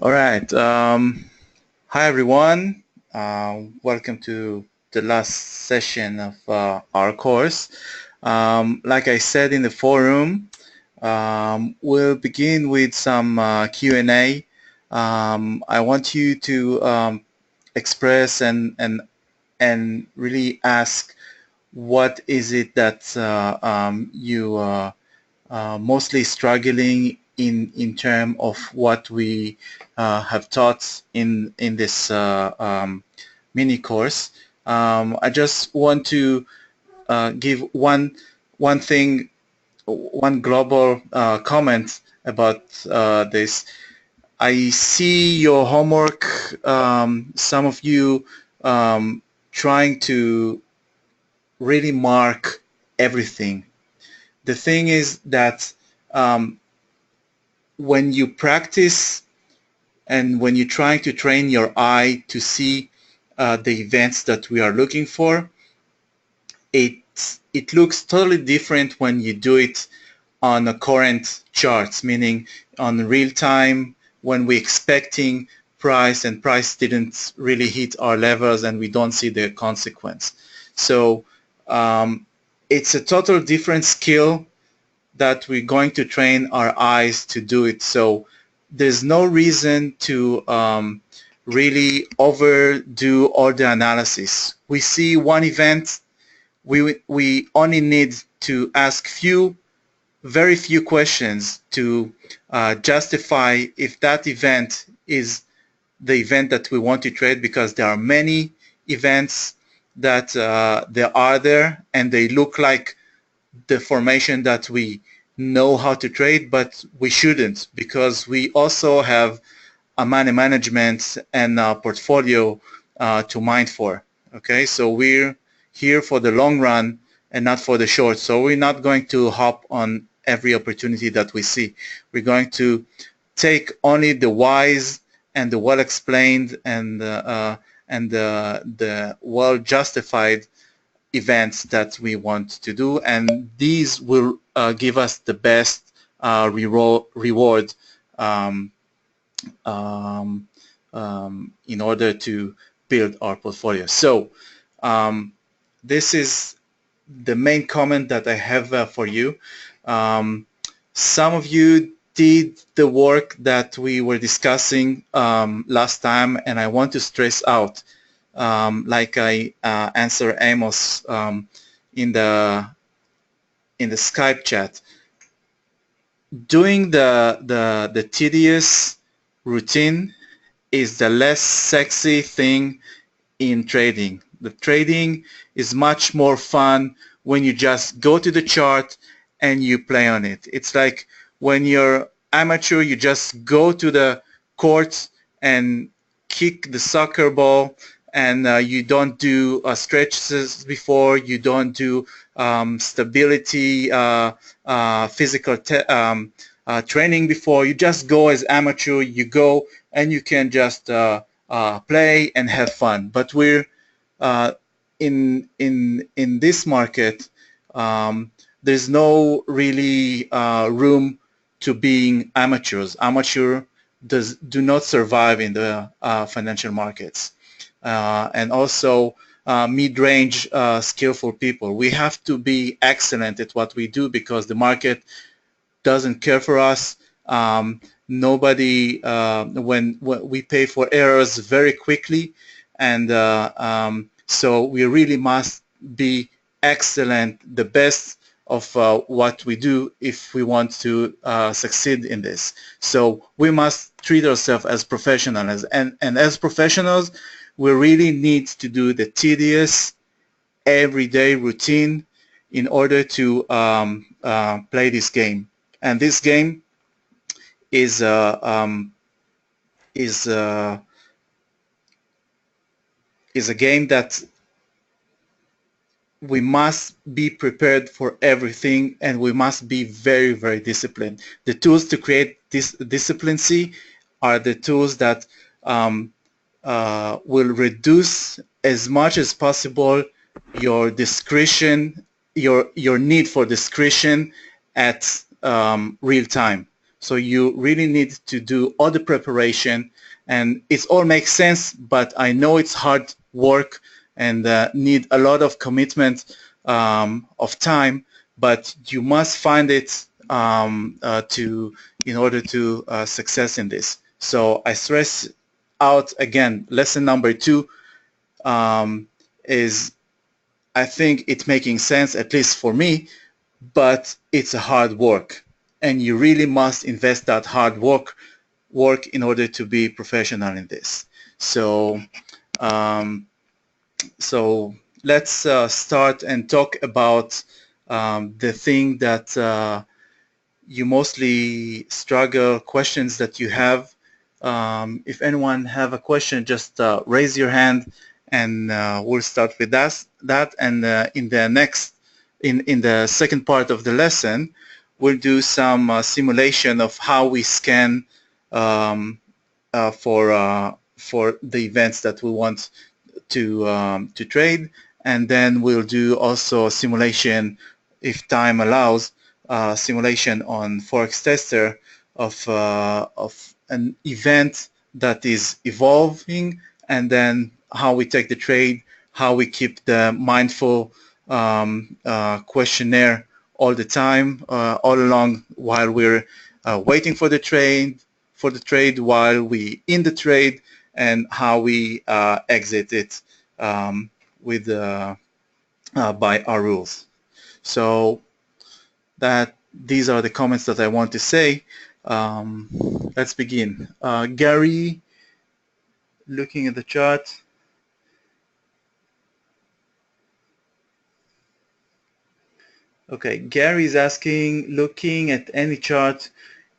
All right. Hi, everyone. Welcome to the last session of our course. Like I said in the forum, we'll begin with some Q&A. I want you to express and really ask what is it that you mostly struggling in term of what we have taught in this mini course. I just want to give one thing, one global comment about this. I see your homework. Some of you trying to really mark everything. The thing is that um, when you practice and when you're trying to train your eye to see the events that we are looking for, it it looks totally different when you do it on a current charts, meaning on real time when we're expecting price and price didn't really hit our levels and we don't see the consequence. So it's a total different skill that we're going to train our eyes to do it. So there's no reason to really overdo all the analysis. We see one event, we only need to ask very few questions to justify if that event is the event that we want to trade, because there are many events that there are there and they look like the formation that we know how to trade, but we shouldn't, because we also have a money management and a portfolio to mind for. Okay, so we're here for the long run and not for the short. So we're not going to hop on every opportunity that we see. We're going to take only the wise and the well explained and the well justified events that we want to do, and these will give us the best reward um, um, in order to build our portfolio. So um, this is the main comment that I have for you. Um, some of you did the work that we were discussing last time, and I want to stress out, like I answer Amos in the Skype chat, doing the tedious routine is the less sexy thing in trading. The trading is much more fun when you just go to the chart and you play on it. It's like when you're amateur, you just go to the court and kick the soccer ball, and you don't do stretches before, you don't do stability, physical training before. You just go as amateur, you go and you can just play and have fun. But we're uh, in this market, there's no really room to being amateurs. Amateur do not survive in the financial markets, and also mid-range skillful people. We have to be excellent at what we do because the market doesn't care for us. Nobody, when we pay for errors very quickly, and so we really must be excellent, the best of what we do if we want to succeed in this. So we must treat ourselves as professionals, and as professionals, we really need to do the tedious everyday routine in order to play this game. And this game is is uh, is a game that we must be prepared for everything, and we must be very disciplined. The tools to create this disciplincy are the tools that will reduce as much as possible your discretion, your need for discretion at real time. So you really need to do all the preparation, and it all makes sense, but I know it's hard work and need a lot of commitment of time, but you must find it in order to success in this. So I stress out again, lesson number 2 is, I think it's making sense, at least for me, but it's a hard work, and you really must invest that hard work in order to be professional in this. So so let's start and talk about the thing that you mosely struggle, questions that you have. If anyone have a question, just raise your hand, and we'll start with that. And in the second part of the lesson, we'll do some simulation of how we scan for the events that we want to trade, and then we'll do also a simulation, if time allows, simulation on Forex Tester of an event that is evolving, and then how we take the trade, how we keep the mindful questionnaire all the time, all along while we're waiting for the trade, while we in the trade, and how we exit it with by our rules. So these are the comments that I want to say. Let's begin. Gary, looking at the chart. Okay, Gary is asking, looking at any chart,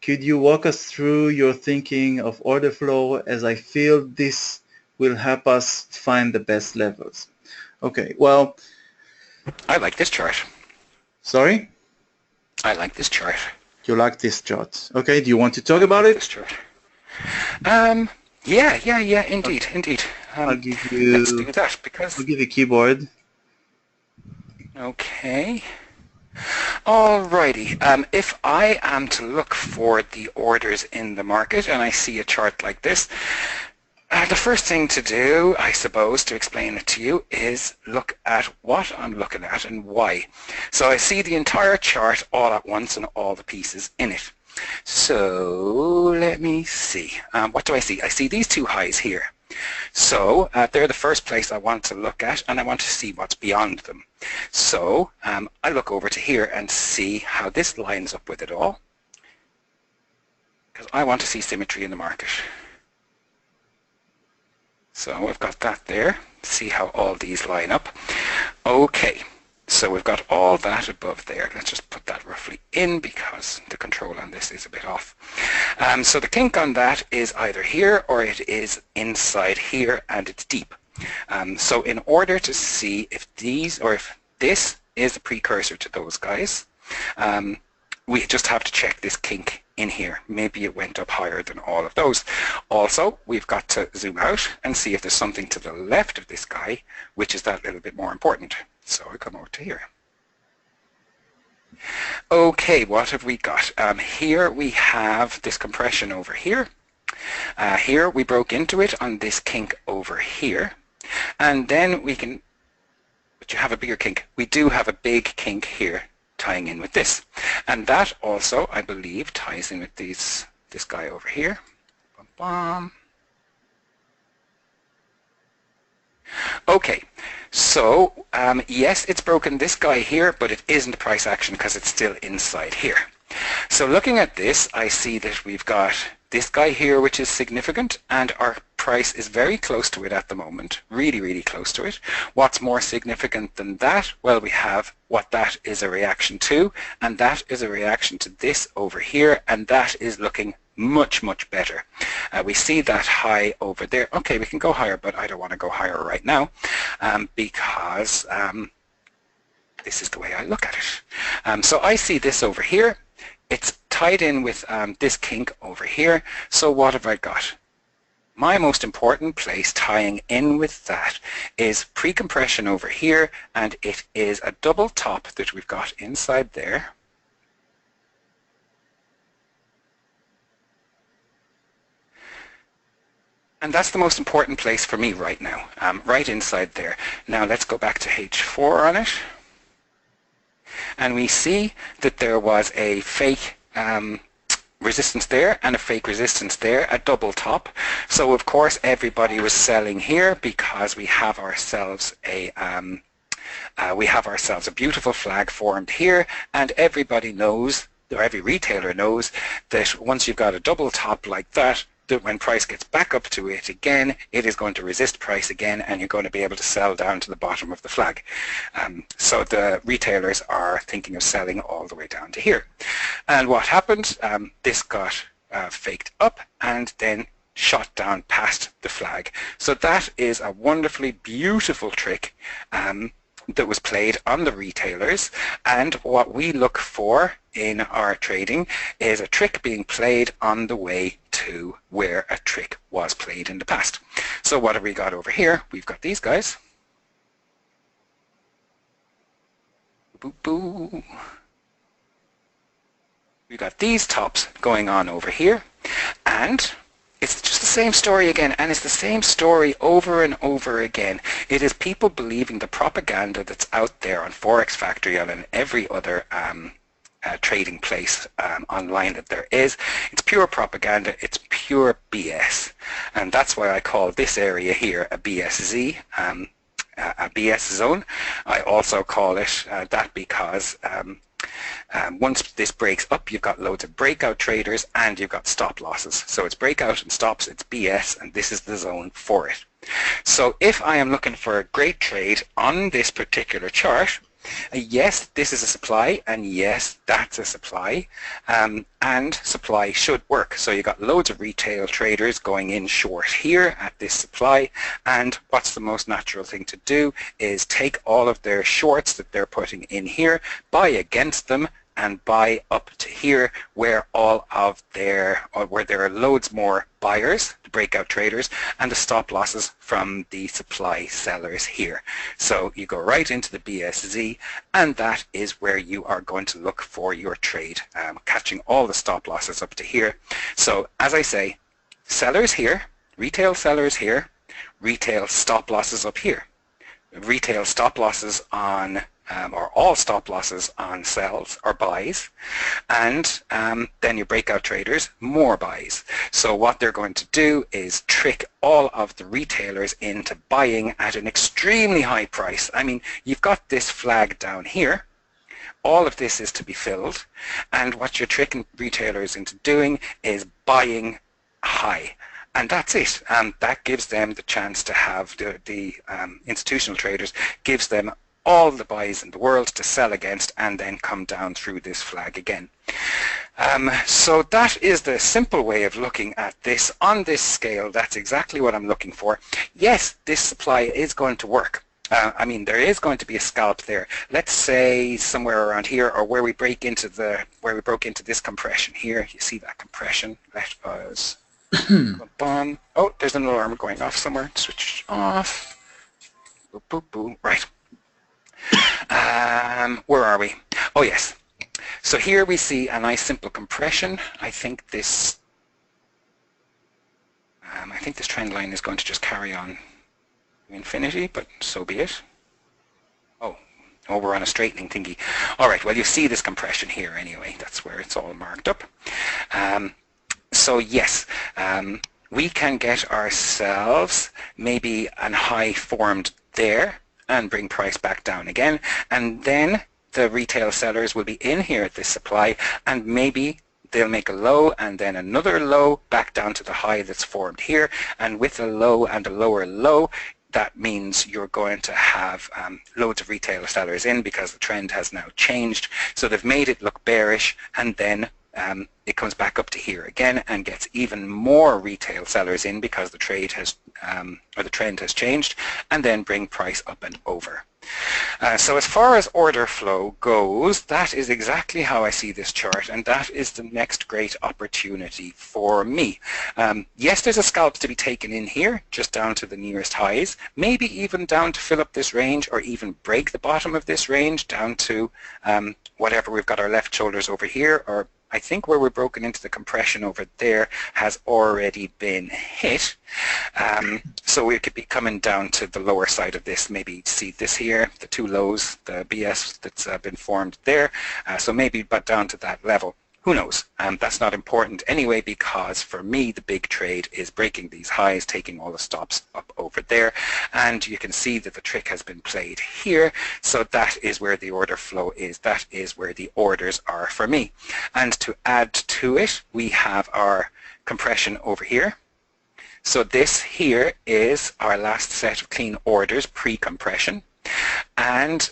could you walk us through your thinking of order flow, as I feel this will help us find the best levels? Okay, well, I like this chart. Sorry? I like this chart. You like this chart. Okay, do you want to talk about it? This chart. Yeah, indeed. I'll give you, let's do that, because I'll give you a keyboard. Okay. Alrighty. If I am to look for the orders in the market and I see a chart like this, the first thing to do, I suppose, to explain it to you is look at what I'm looking at and why. So I see the entire chart all at once and all the pieces in it. So let me see. What do I see? I see these two highs here. So they're the first place I want to look at, and I want to see what's beyond them. So I look over to here and see how this lines up with it all, because I want to see symmetry in the market. So I've got that there. See how all these line up. Okay, so we've got all that above there. Let's just put that roughly in, because the control on this is a bit off. So the kink on that is either here or it is inside here, and it's deep. So in order to see if these, or if this is a precursor to those guys, we just have to check this kink in here. Maybe it went up higher than all of those. Also, we've got to zoom out and see if there's something to the left of this guy, which is that little bit more important. So I come over to here. Okay, what have we got? Here we have this compression over here. Here we broke into it on this kink over here. And then we can, but you have a bigger kink. We do have a big kink here tying in with this. And that also, I believe, ties in with this guy over here. Bum, bum. Okay, so yes, it's broken this guy here, but it isn't price action because it's still inside here. So looking at this, I see that we've got this guy here, which is significant, and our price is very close to it at the moment, really, really close to it. What's more significant than that? Well, we have what that is a reaction to, and that is a reaction to this over here, and that is looking much, much better. We see that high over there. Okay, we can go higher, but I don't want to go higher right now because this is the way I look at it. So I see this over here. It's tied in with this kink over here. So what have I got? My most important place tying in with that is pre-compression over here, and it is a double top that we've got inside there. And that's the most important place for me right now, right inside there. Now let's go back to H4 on it. And we see that there was a fake resistance there and a fake resistance there, a double top. So of course everybody was selling here because we have ourselves a beautiful flag formed here, and everybody knows, or every retailer knows, that once you've got a double top like that when price gets back up to it again, it is going to resist price again, and you're going to be able to sell down to the bottom of the flag. So the retailers are thinking of selling all the way down to here. And what happened? This got faked up and then shot down past the flag. So that is a wonderfully beautiful trick that was played on the retailers, and what we look for in our trading is a trick being played on the way to where a trick was played in the past. So what have we got over here? We've got these guys. Boo boo. We've got these tops going on over here, and it's just the same story again, and it's the same story over and over again. It is people believing the propaganda that's out there on Forex Factory and on every other trading place online that there is. It's pure propaganda, it's pure BS. And that's why I call this area here a BSZ, a BS zone. I also call it that because once this breaks up, you've got loads of breakout traders and you've got stop losses. So it's breakout and stops, it's BS, and this is the zone for it. So if I am looking for a great trade on this particular chart, yes, this is a supply, and yes, that's a supply, and supply should work. So you got loads of retail traders going in short here at this supply, and what's the most natural thing to do is take all of their shorts that they're putting in here, buy against them, and buy up to here where all of their, or where there are loads more buyers, the breakout traders, and the stop losses from the supply sellers here. So you go right into the BSZ, and that is where you are going to look for your trade, catching all the stop losses up to here. So as I say, sellers here, retail sellers here, retail stop losses up here. Retail stop losses on or all stop losses on sells or buys, and then your breakout traders, more buys. So what they're going to do is trick all of the retailers into buying at an extremely high price. I mean, you've got this flag down here, all of this is to be filled, and what you're tricking retailers into doing is buying high. And that's it. That gives them the chance to have the institutional traders, gives them all the buys in the world to sell against and then come down through this flag again. So that is the simple way of looking at this. On this scale, that's exactly what I'm looking for. Yes, this supply is going to work. I mean, there is going to be a scalp there. Let's say somewhere around here, or where we broke into this compression here. You see that compression? Let us oh, there's an alarm going off somewhere. Switch off. Boop, boop, boop. Right. Where are we? Oh yes. So here we see a nice simple compression. I think this trend line is going to just carry on to infinity, but so be it. Oh, we're on a straightening thingy. All right. Well, you see this compression here anyway. That's where it's all marked up. So yes, we can get ourselves maybe a high formed there and bring price back down again, and then the retail sellers will be in here at this supply, and maybe they'll make a low and then another low back down to the high that's formed here, and with a low and a lower low, that means you're going to have loads of retail sellers in because the trend has now changed. So they've made it look bearish, and then it comes back up to here again and gets even more retail sellers in because the trade has or the trend has changed, and then bring price up and over. So as far as order flow goes, that is exactly how I see this chart, and that is the next great opportunity for me. Yes, there's a scalp to be taken in here, just down to the nearest highs, maybe even down to fill up this range, or even break the bottom of this range down to whatever we've got our left shoulders over here, or I think where we're broken into the compression over there has already been hit. So we could be coming down to the lower side of this. Maybe see this here, the two lows, the BS that's been formed there. So maybe but down to that level. Who knows? That's not important anyway, because for me the big trade is breaking these highs, taking all the stops up over there, and you can see that the trick has been played here. So that is where the order flow is. That is where the orders are for me. And to add to it, we have our compression over here. So this here is our last set of clean orders pre-compression, and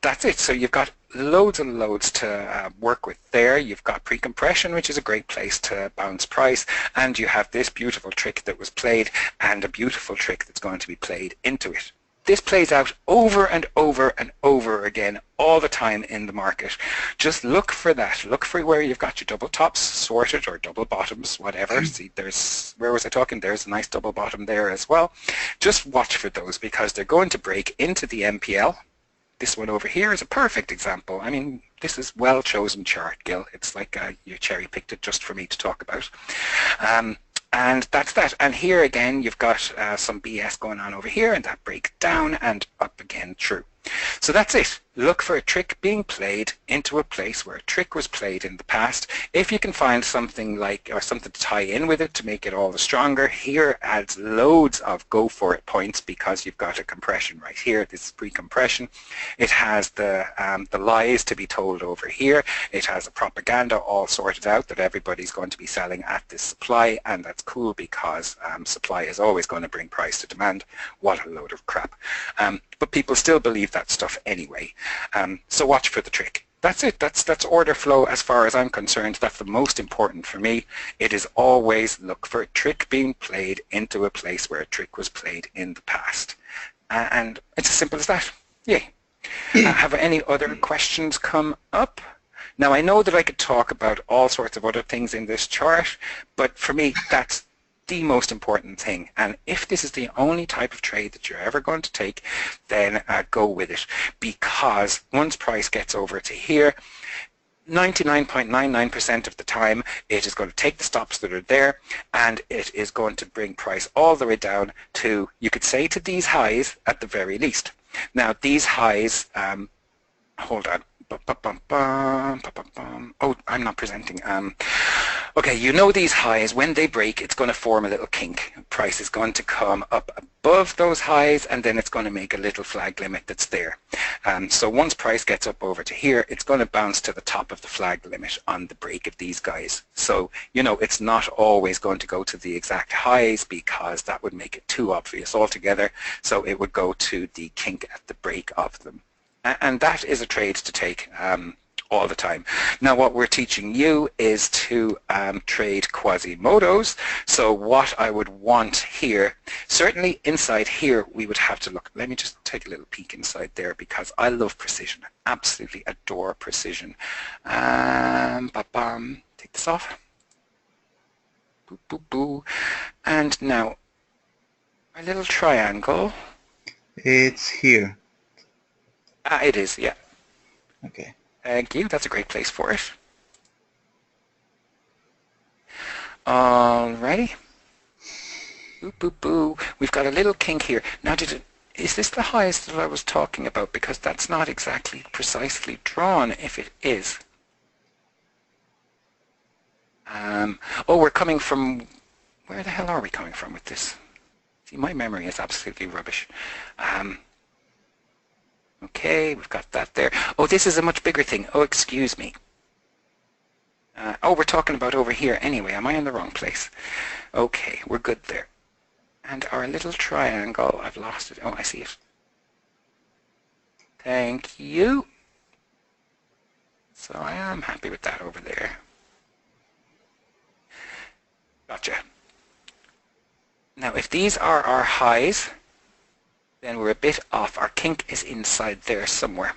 that's it. So you've got loads and loads to work with there. You've got pre-compression, which is a great place to bounce price, and you have this beautiful trick that was played and a beautiful trick that's going to be played into it. This plays out over and over and over again all the time in the market. Just look for that. Look for where you've got your double tops sorted or double bottoms, whatever. See, where was I talking? There's a nice double bottom there as well. Just watch for those because they're going to break into the MPL. This one over here is a perfect example. I mean, this is well chosen chart, Gil. It's like you cherry picked it just for me to talk about. And that's that. And here again, you've got some BS going on over here, and that breaks down and up again through. So that's it. Look for a trick being played into a place where a trick was played in the past. If you can find something like, or something to tie in with it to make it all the stronger, here adds loads of go for it points because you've got a compression right here. This is pre-compression. It has the lies to be told over here. It has a propaganda all sorted out that everybody's going to be selling at this supply, and that's cool because supply is always going to bring price to demand. What a load of crap. But people still believe that stuff anyway. So watch for the trick. That's it. That's order flow as far as I'm concerned. That's the most important for me. It is always look for a trick being played into a place where a trick was played in the past. And it's as simple as that. Yay. Have any other questions come up? Now I know that I could talk about all sorts of other things in this chart, but for me that's the most important thing. And if this is the only type of trade that you're ever going to take, then go with it, because once price gets over to here, 99.99% of the time it is going to take the stops that are there and it is going to bring price all the way down to, you could say, to these highs at the very least. Now these highs, hold on. Oh, I'm not presenting. Okay, you know these highs, when they break, it's going to form a little kink. Price is going to come up above those highs, and then it's going to make a little flag limit that's there. So once price gets up over to here, it's going to bounce to the top of the flag limit on the break of these guys. So, you know, it's not always going to go to the exact highs because that would make it too obvious altogether. So it would go to the kink at the break of them. And that is a trade to take all the time. Now what we're teaching you is to trade Quasimodos. So what I would want here, certainly inside here we would have to look. Let me just take a little peek inside there because I love precision. I absolutely adore precision. Take this off. Boo, boo, boo. And now our little triangle. It's here. It is, yeah. Okay. Thank you. That's a great place for it. Alrighty. Boo, boo, boo. We've got a little kink here. Now, is this the highest that I was talking about? Because that's not exactly precisely drawn if it is. Oh, we're coming from... Where the hell are we coming from with this? See, my memory is absolutely rubbish. Okay, we've got that there. Oh, this is a much bigger thing. Oh, excuse me. Oh, we're talking about over here anyway. Am I in the wrong place? Okay, we're good there. And our little triangle, I've lost it. Oh, I see it. Thank you. So I am happy with that over there. Gotcha. Now, if these are our highs, then we're a bit off. Our kink is inside there somewhere.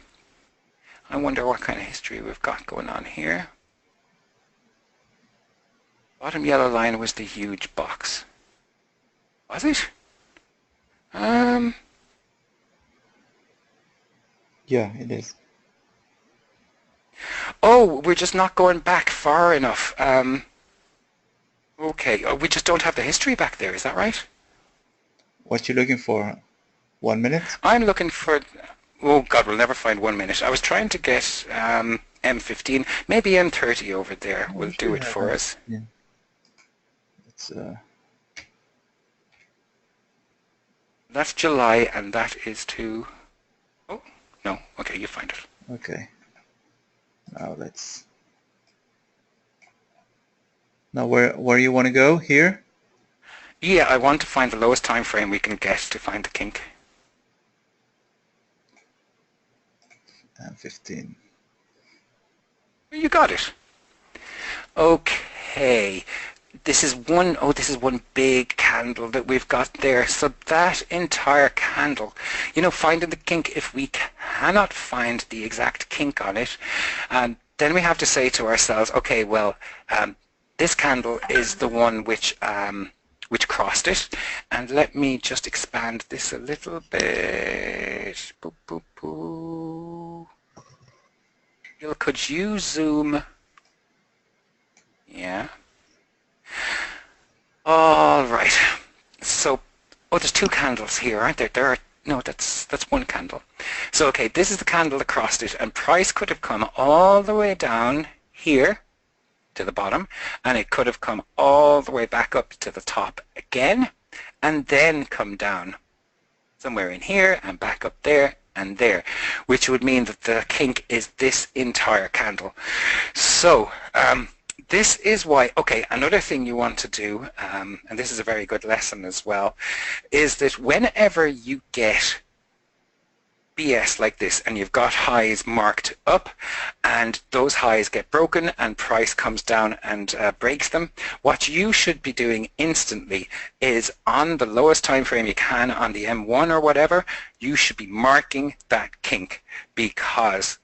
I wonder what kind of history we've got going on here. Bottom yellow line was the huge box. Was it? Yeah, it is. Oh, we're just not going back far enough. Okay, we just don't have the history back there, is that right? What you looking for? 1 minute? I'm looking for, oh God, we'll never find 1 minute. I was trying to get M15, maybe M30 over there Oh, will we do should it have for that. us. Yeah. It's That's July, and that is to, oh, no, okay, you find it. okay. Now let's. Now where you want to go here? Yeah, I want to find the lowest time frame we can get to find the kink. 15. You got it. Okay. This is one big candle that we've got there. So that entire candle, finding the kink, if we cannot find the exact kink on it, then we have to say to ourselves, okay, well, this candle is the one which crossed it. And let me just expand this a little bit. Boop, boop, boop. Could you zoom? Yeah. All right. So, there's two candles here, aren't there? No, that's one candle. So, okay, this is the candle that crossed it, and price could have come all the way down here to the bottom, and it could have come all the way back up to the top again, and then come down somewhere in here and back up there and there, which would mean that the kink is this entire candle. So, this is why, okay, another thing you want to do, and this is a very good lesson as well, is that whenever you get BS like this and you've got highs marked up and those highs get broken and price comes down and breaks them, what you should be doing instantly is on the lowest time frame you can on the M1 or whatever, you should be marking that kink, because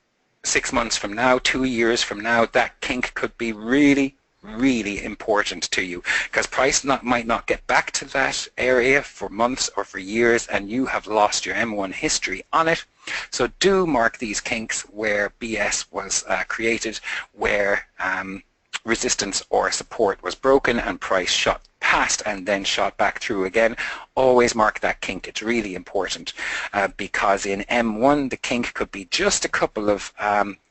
6 months from now, 2 years from now, that kink could be really, really important to you, because price might not get back to that area for months or for years, and you have lost your M1 history on it. So do mark these kinks where BS was created, where resistance or support was broken and price shot past and then shot back through again. Always mark that kink. It's really important, because in M1 the kink could be just a couple of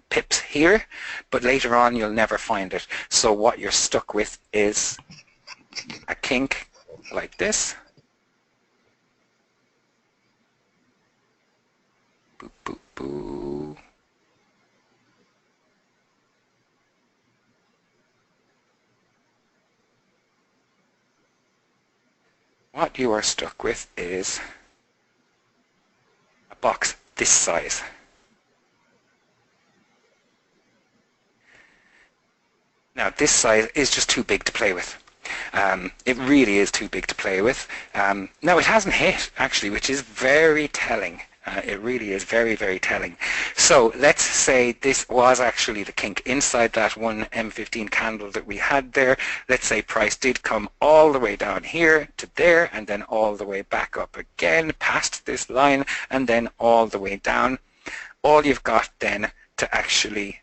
pips here, but later on you'll never find it. So what you're stuck with is a kink like this. Boop, boop, boop. What you are stuck with is a box this size. Now this size is just too big to play with. It really is too big to play with. Now it hasn't hit actually, which is very telling. It really is very, very telling. So let's say this was actually the kink inside that one M15 candle that we had there. Let's say price did come all the way down here to there and then all the way back up again past this line and then all the way down. All you've got then to actually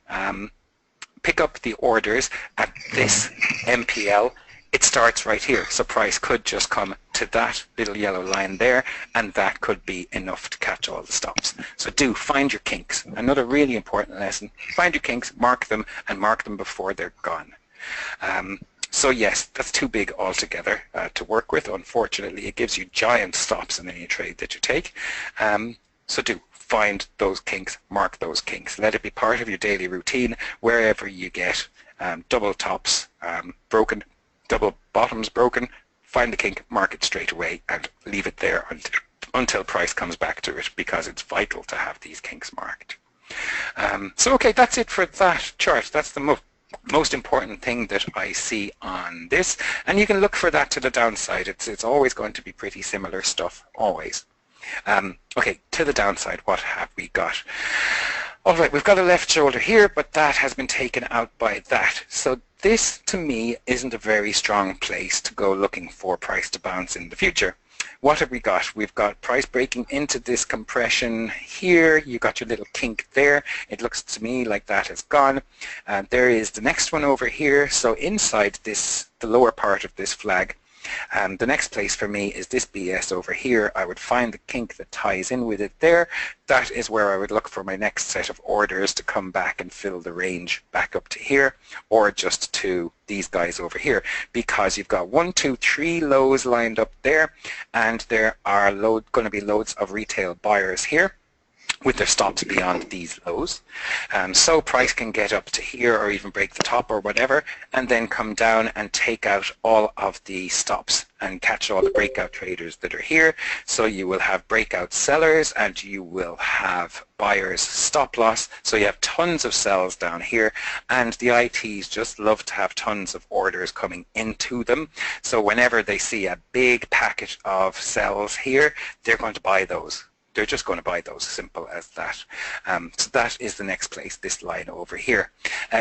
pick up the orders at this MPL, it starts right here. So price could just come to that little yellow line there, and that could be enough to catch all the stops. So do find your kinks. Another really important lesson. Find your kinks, mark them, and mark them before they're gone. So yes, that's too big altogether to work with. Unfortunately, it gives you giant stops in any trade that you take. So do find those kinks, mark those kinks. Let it be part of your daily routine wherever you get double tops broken, double bottoms broken, find the kink, mark it straight away and leave it there until price comes back to it, because it's vital to have these kinks marked. So okay, that's it for that chart. That's the most important thing that I see on this, and you can look for that to the downside. It's always going to be pretty similar stuff, always. Okay, to the downside, what have we got? All right, we've got a left shoulder here, but that has been taken out by that. So this, to me, isn't a very strong place to go looking for price to bounce in the future. what have we got? We've got price breaking into this compression here. You got your little kink there. It looks to me like that is gone. There is the next one over here. So inside this, the lower part of this flag, the next place for me is this BS over here. I would find the kink that ties in with it there. That is where I would look for my next set of orders to come back and fill the range back up to here, or just to these guys over here, because you've got 1, 2, 3 lows lined up there, and there are going to be loads of retail buyers here with their stops beyond these lows. So price can get up to here or even break the top or whatever, and then come down and take out all of the stops and catch all the breakout traders that are here. So you will have breakout sellers and you will have buyers stop loss. So you have tons of sells down here, and the ITs just love to have tons of orders coming into them. So whenever they see a big packet of sells here, they're going to buy those. They're just going to buy those, simple as that. So that is the next place, this line over here.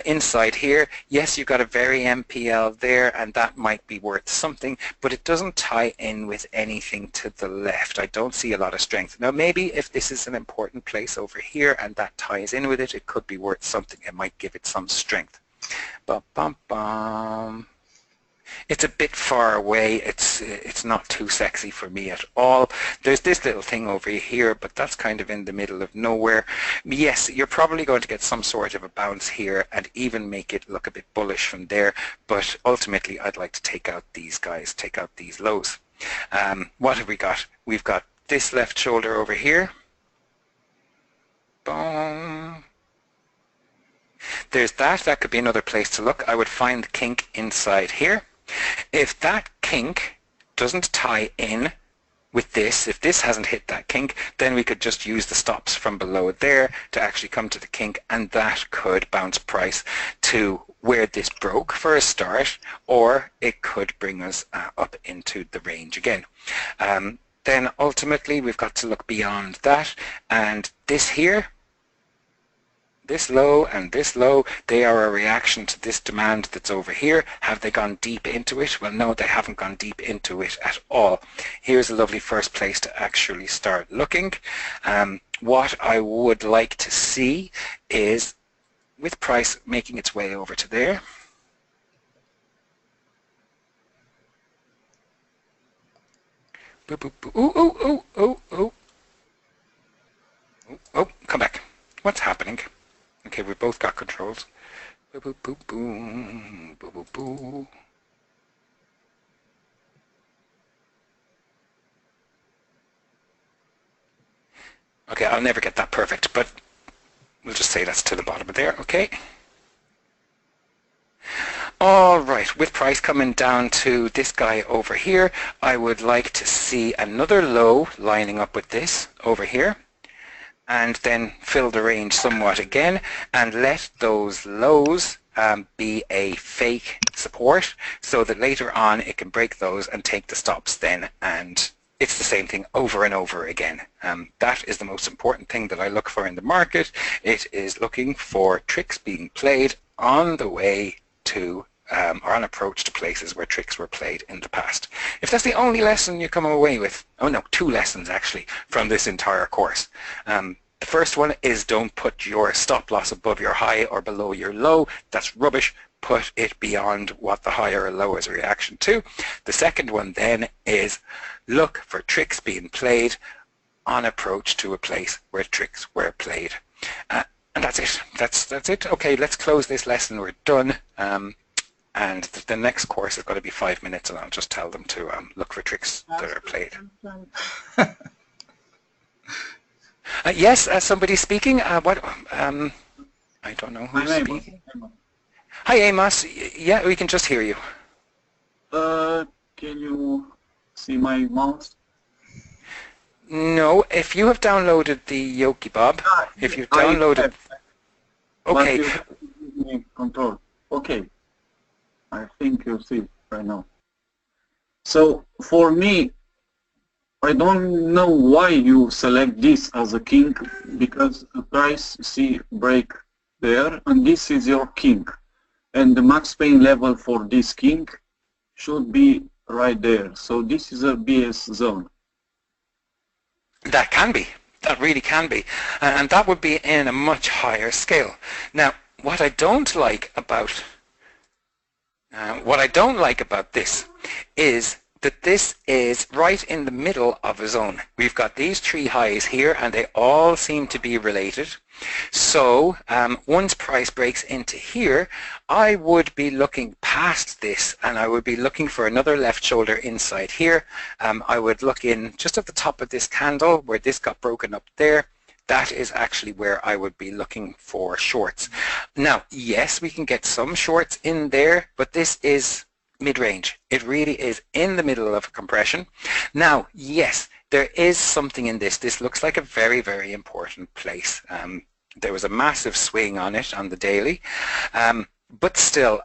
Inside here, yes, you've got a very MPL there, and that might be worth something, but it doesn't tie in with anything to the left. I don't see a lot of strength. Now, maybe if this is an important place over here and that ties in with it, it could be worth something. It might give it some strength. Bum, bum, bum. It's a bit far away. It's not too sexy for me at all. There's this little thing over here, but that's kind of in the middle of nowhere. Yes, you're probably going to get some sort of a bounce here and even make it look a bit bullish from there, but ultimately I'd like to take out these guys, take out these lows. What have we got? We've got this left shoulder over here. Boom. There's that. That could be another place to look. I would find the kink inside here. If that kink doesn't tie in with this, if this hasn't hit that kink, then we could just use the stops from below there to actually come to the kink, and that could bounce price to where this broke for a start, or it could bring us up into the range again. Then ultimately we've got to look beyond that, and this here, this low and this low, they are a reaction to this demand that's over here. Have they gone deep into it? Well, no, they haven't gone deep into it at all. Here's a lovely first place to actually start looking. What I would like to see is, with price making its way over to there, boop, boop, boop. Oh, come back. What's happening? Okay, we've both got controls. Boo, boo, boo, boo, boo, boo, boo. Okay, I'll never get that perfect, but we'll just say that's to the bottom of there, okay? All right, with price coming down to this guy over here, I would like to see another low lining up with this over here, and then fill the range somewhat again, and let those lows be a fake support, so that later on it can break those and take the stops then, and it's the same thing over and over again. That is the most important thing that I look for in the market. It is looking for tricks being played on the way to or on approach to places where tricks were played in the past. If that's the only lesson you come away with, oh no, 2 lessons actually from this entire course. The first one is, don't put your stop loss above your high or below your low. That's rubbish. Put it beyond what the high or low is a reaction to. The second one then is, look for tricks being played on approach to a place where tricks were played. And that's it. That's it. Okay, let's close this lesson. We're done. And the next course is going to be 5 minutes, and I'll just tell them to look for tricks that are played. Yes, somebody's speaking. What? I don't know who's speaking. Hi, Amos. Yeah, we can just hear you. Can you see my mouse? No, if you have downloaded the Yokibob, if you've downloaded... Okay. But you have to give me control. Okay. I think you see right now. So for me, I don't know why you select this as a king, because the price see break there, and this is your king, and the max pain level for this king should be right there. So this is a BS zone. That can be. That really can be. And that would be in a much higher scale. Now, what I don't like about this is that this is right in the middle of a zone. We've got these three highs here and they all seem to be related. So once price breaks into here, I would be looking past this and I would be looking for another left shoulder inside here. I would look in just at the top of this candle where this got broken up there. That is actually where I would be looking for shorts. Now, yes, we can get some shorts in there, but this is mid-range. It really is in the middle of a compression. Now, yes, there is something in this. This looks like a very, very important place. There was a massive swing on it on the daily, but still,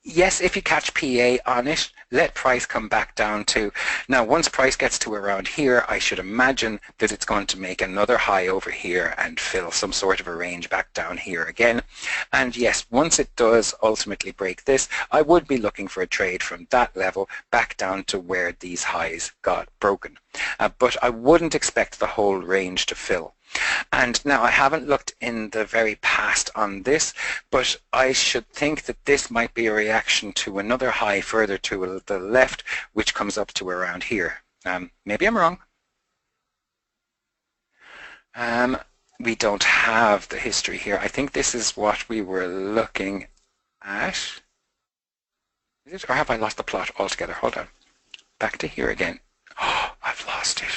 yes, if you catch PA on it, let price come back down to, now once price gets to around here, I should imagine that it's going to make another high over here and fill some sort of a range back down here again. And yes, once it does ultimately break this, I would be looking for a trade from that level back down to where these highs got broken. But I wouldn't expect the whole range to fill. And now I haven't looked in the very past on this, but I should think that this might be a reaction to another high further to the left, which comes up to around here. Maybe I'm wrong. We don't have the history here. I think this is what we were looking at. Is it? Or have I lost the plot altogether? Hold on. Back to here again. Oh, I've lost it.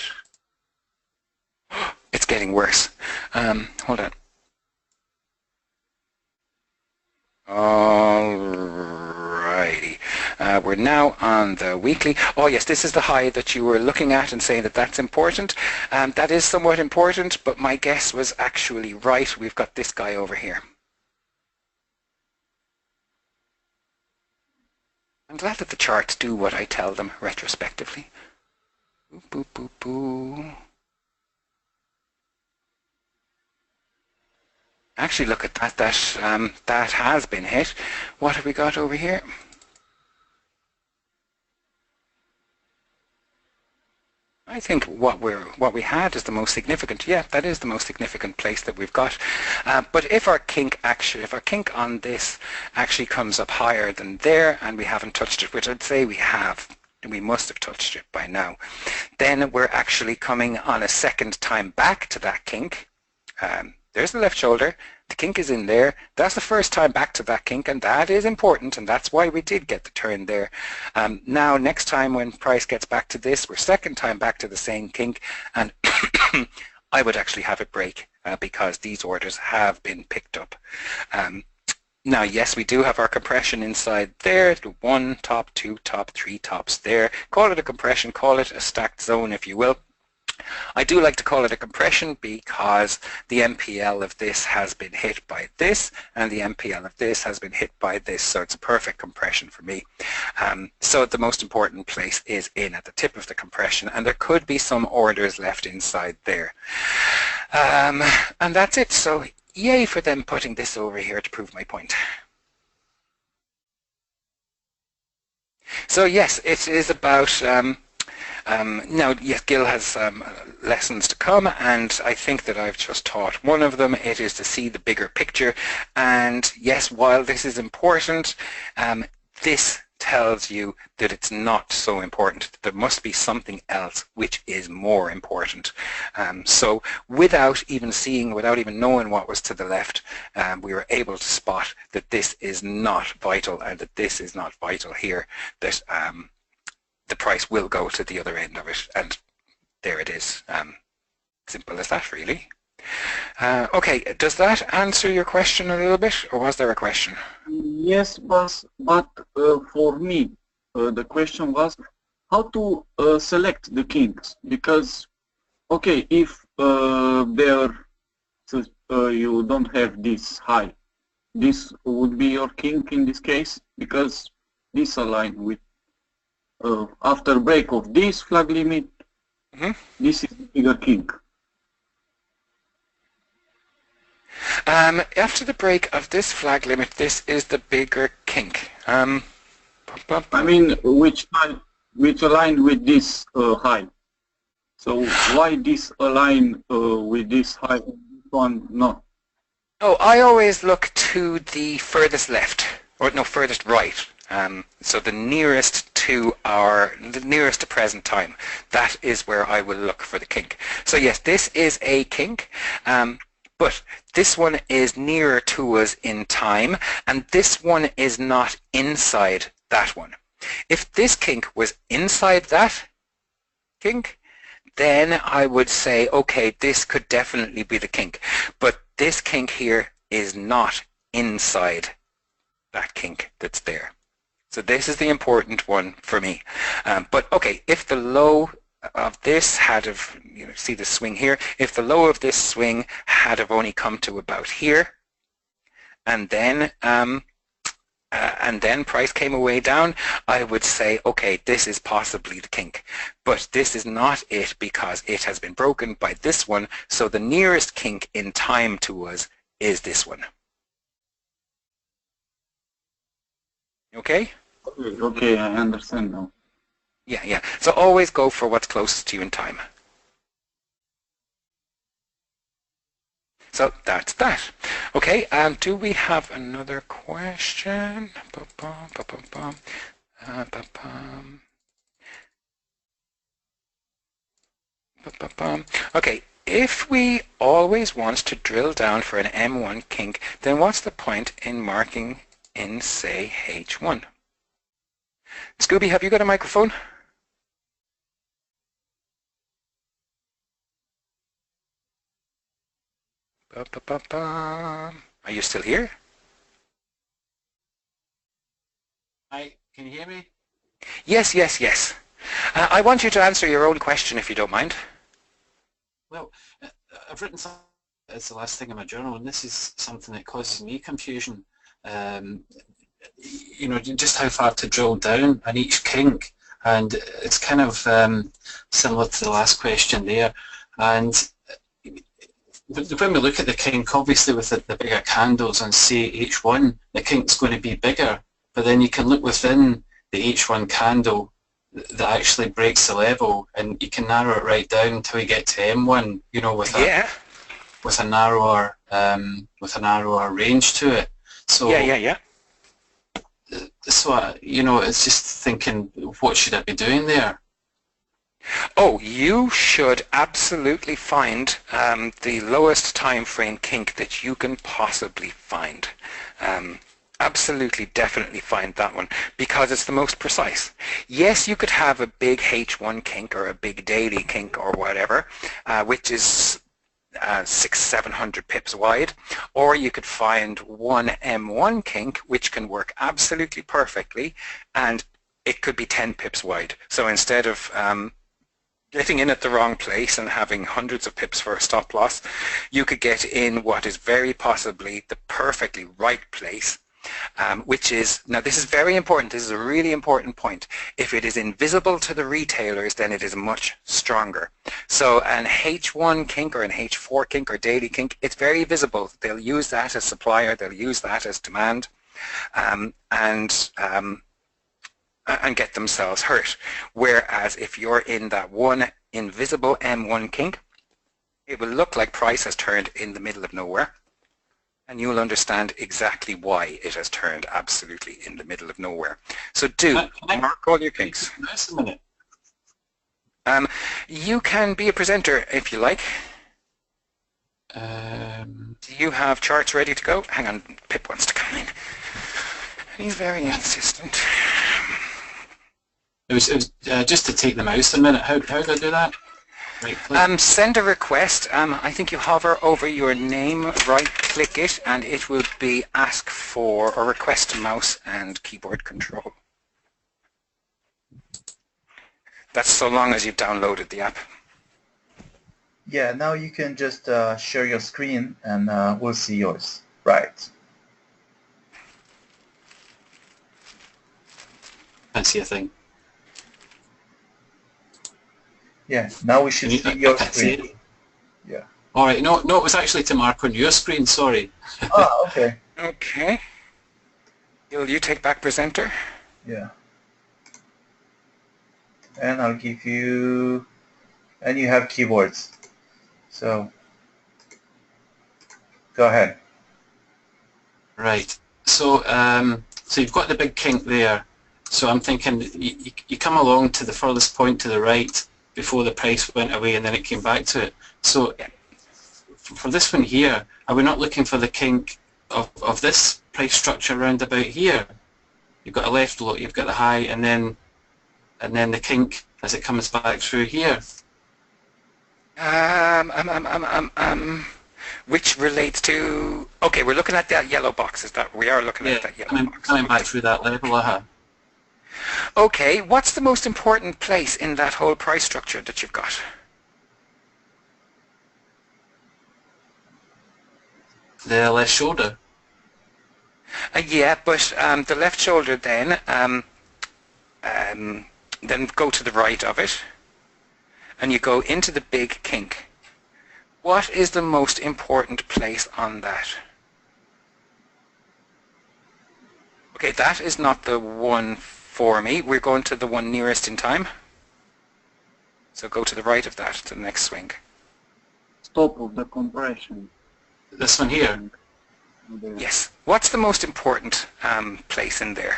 It's getting worse. Hold on. Alrighty. We're now on the weekly. Oh yes, this is the high that you were looking at and saying that that's important. That is somewhat important, but my guess was actually right. We've got this guy over here. I'm glad that the charts do what I tell them retrospectively. Boop, boop, boop, boop. Actually, look at that. That has been hit. What have we got over here? I think what we had is the most significant. Yeah, that is the most significant place that we've got. But if our kink on this actually comes up higher than there, and we haven't touched it, which I'd say we have. We must have touched it by now. Then we're actually coming on a second time back to that kink. There's the left shoulder. The kink is in there. That's the first time back to that kink, and that is important, and that's why we did get the turn there. Now, next time when price gets back to this, we're second time back to the same kink, and I would actually have it break because these orders have been picked up. Now, yes, we do have our compression inside there, the 1 top, 2 top, 3 tops there. Call it a compression, call it a stacked zone, if you will. I do like to call it a compression because the MPL of this has been hit by this and the MPL of this has been hit by this, so it's a perfect compression for me. So the most important place is in at the tip of the compression, and there could be some orders left inside there. And that's it. So yay for them putting this over here to prove my point. So yes, it is about now, yes, Gil has lessons to come, and I think that I've just taught one of them. It is to see the bigger picture, and yes, while this is important, this tells you that it's not so important. There must be something else which is more important. So without even seeing, without even knowing what was to the left, we were able to spot that this is not vital and that this is not vital here, that the price will go to the other end of it, and there it is. Simple as that, really. Okay, does that answer your question a little bit, or was there a question? Yes, but for me, the question was how to select the kinks, because, okay, if you don't have this high, this would be your kink in this case, because this align with after break of this flag limit, this is the bigger kink. After the break of this flag limit, this is the bigger kink. I mean, which which align with this high. So why this align with this high, this one not? Oh, I always look to the furthest left, or no, furthest right. So the nearest to present time. That is where I will look for the kink. So yes, this is a kink, but this one is nearer to us in time, and this one is not inside that one. If this kink was inside that kink, then I would say, okay, this could definitely be the kink. But this kink here is not inside that kink that's there. So this is the important one for me. But okay, if the low of this had have, you know, see the swing here, if the low of this swing had have only come to about here, and then price came away down, I would say, okay, this is possibly the kink. But this is not it because it has been broken by this one, so the nearest kink in time to us is this one. Okay? Okay, I understand now. Yeah. So always go for what's closest to you in time. So that's that. Okay, do we have another question? Okay, if we always want to drill down for an M1 kink, then what's the point in marking in, say, H1? Scooby, have you got a microphone? Are you still here? Hi, can you hear me? Yes. I want you to answer your own question if you don't mind. Well, I've written something as the last thing in my journal, and this is something that causes me confusion. You know, just how far to drill down on each kink, and it's kind of similar to the last question there. And when we look at the kink, obviously with the bigger candles on say H1, the kink's going to be bigger, but then you can look within the H1 candle that actually breaks the level, and you can narrow it right down until you get to M1, you know, with a narrower range to it. So yeah. So you know, it's just thinking, what should I be doing there? Oh, you should absolutely find the lowest time frame kink that you can possibly find. Absolutely, definitely find that one because it's the most precise. Yes, you could have a big H1 kink or a big daily kink or whatever, which is 600-700 pips wide, or you could find one M1 kink which can work absolutely perfectly, and it could be 10 pips wide. So instead of getting in at the wrong place and having hundreds of pips for a stop loss, you could get in what is very possibly the perfectly right place, which is, now this is very important, this is a really important point. If it is invisible to the retailers, then it is much stronger. So an H1 kink or an H4 kink or daily kink, it's very visible. They'll use that as supplier, they'll use that as demand, and get themselves hurt. Whereas if you're in that one invisible M1 kink, it will look like price has turned in the middle of nowhere, and you'll understand exactly why it has turned absolutely in the middle of nowhere. So mark all your kinks. Just a minute. You can be a presenter if you like. Do you have charts ready to go? Hang on, Pip wants to come in. He's very insistent. It was just to take the mouse a minute. How do I do that? Right, send a request. I think you hover over your name, right-click it, and it will be ask for or request mouse and keyboard control. That's so long as you've downloaded the app. Yeah, now you can just share your screen and we'll see yours. Right. Can't see a thing. Yeah, now we should see your screen. See yeah. All right. No, it was actually to mark on your screen. Sorry. Ah, okay. Okay. Will you take back presenter? Yeah. and I'll give you, and you have keyboards. So go ahead. Right. So so you've got the big kink there. So I'm thinking you come along to the furthest point to the right before the price went away and then it came back to it. So for this one here, are we not looking for the kink of this price structure around about here? You've got a left low, you've got the high, and then the kink as it comes back through here. Which relates to, okay, we're looking at that yellow box. Is that, we are looking at that yellow box. Coming back through that level, Okay, what's the most important place in that whole price structure that you've got? The left shoulder. Yeah, but the left shoulder then go to the right of it, and you go into the big kink. What is the most important place on that? Okay, that is not the one for me. We're going to the one nearest in time. So go to the right of that, to the next swing. Stop of the compression. This one here? Yes. What's the most important place in there?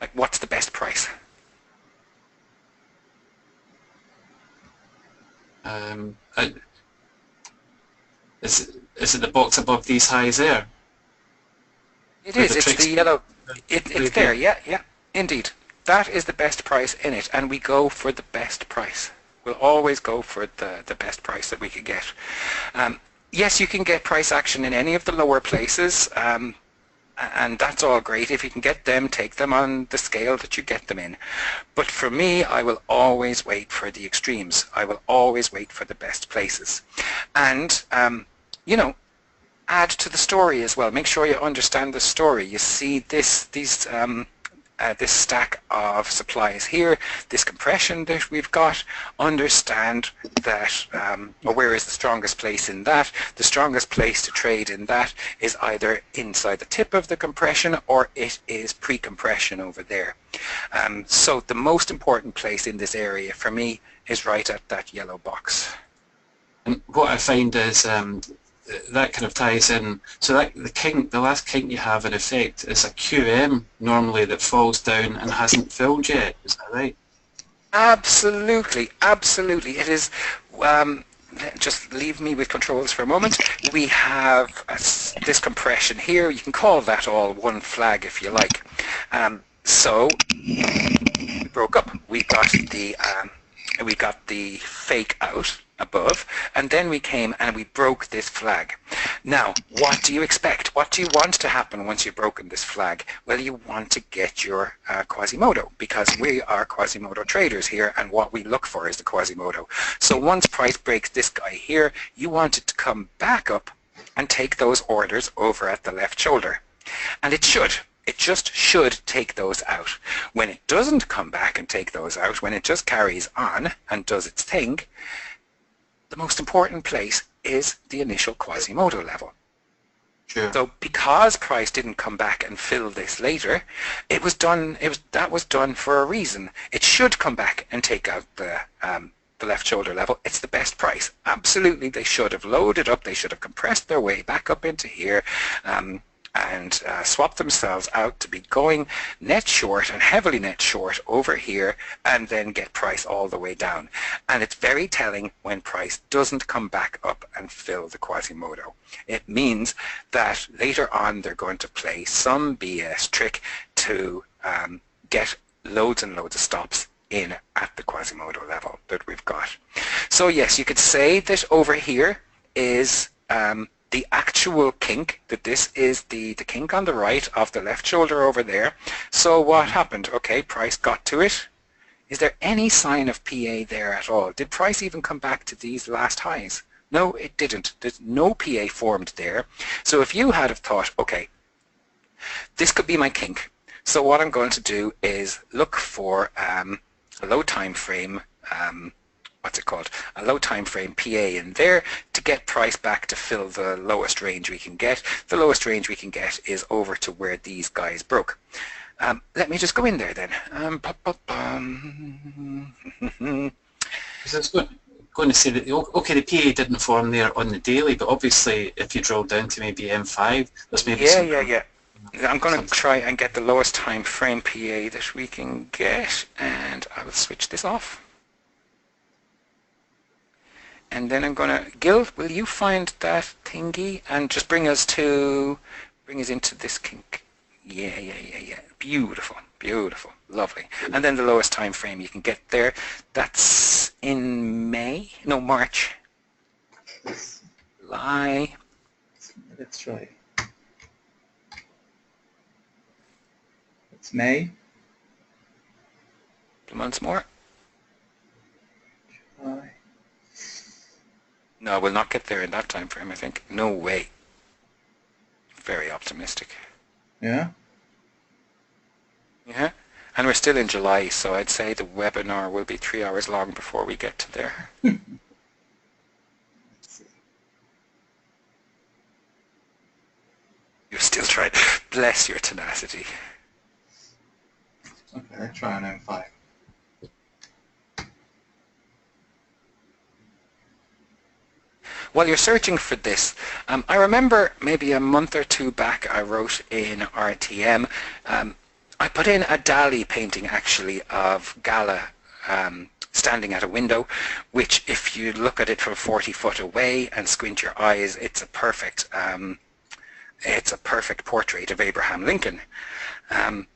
Like, what's the best price? Is it the box above these highs there? It is. It's the yellow. It's there. Yeah, indeed. That is the best price in it, and we go for the best price. We'll always go for the best price that we could get. Yes, you can get price action in any of the lower places, and that's all great. If you can get them, take them on the scale that you get them in. But for me, I will always wait for the extremes. I will always wait for the best places. And, you know, add to the story as well. Make sure you understand the story. You see this stack of supplies here, this compression that we've got, understand that, or where is the strongest place in that? The strongest place to trade in that is either inside the tip of the compression or it is pre-compression over there. So the most important place in this area for me is right at that yellow box. And what I find is that kind of ties in. So that the last kink you have in effect is a QM normally that falls down and hasn't filled yet. Is that right? Absolutely, absolutely. It is. Just leave me with controls for a moment. We have this compression here. You can call that all one flag if you like. So we broke up. We got the fake out above, and then we came and we broke this flag. Now, what do you expect? What do you want to happen once you've broken this flag? Well, you want to get your Quasimodo, because we are Quasimodo traders here, and what we look for is the Quasimodo. So once price breaks this guy here, you want it to come back up and take those orders over at the left shoulder. And it should. It just should take those out. When it doesn't come back and take those out, when it just carries on and does its thing, the most important place is the initial Quasimodo level. Sure. So because price didn't come back and fill this later, that was done for a reason. It should come back and take out the left shoulder level. It's the best price. Absolutely, they should have loaded up. They should have compressed their way back up into here, and swap themselves out to be going net short and heavily net short over here, and then get price all the way down. And it's very telling when price doesn't come back up and fill the Quasimodo. It means that later on they're going to play some BS trick to get loads and loads of stops in at the Quasimodo level that we've got. So yes, you could say that over here is the actual kink, that this is the kink on the right of the left shoulder over there. So what happened? Okay, price got to it. Is there any sign of PA there at all? Did price even come back to these last highs? No, it didn't. There's no PA formed there. So if you had have thought, okay, this could be my kink. So what I'm going to do is look for a low time frame, what's it called? A low time frame PA in there to get price back to fill the lowest range we can get. The lowest range we can get is over to where these guys broke. Let me just go in there then. Because I was going to say that, okay, the PA didn't form there on the daily, but obviously if you drill down to maybe M5, there's maybe Yeah. I'm going to try and get the lowest time frame PA that we can get, and I will switch this off. And then I'm going to, Gil, will you find that thingy and just bring us into this kink? Yeah. Beautiful. Lovely. And then the lowest time frame you can get there, that's in March. July. Let's try. It's May. 2 months more. July. No, we'll not get there in that time frame, I think. No way. Very optimistic. Yeah? Yeah. And we're still in July, so I'd say the webinar will be 3 hours long before we get to there. Let's see. You're still trying. Bless your tenacity. Okay, let's try on M5. While you're searching for this, I remember maybe a month or two back I wrote in RTM, I put in a Dali painting actually of Gala standing at a window, which if you look at it from 40 foot away and squint your eyes, it's a perfect portrait of Abraham Lincoln. And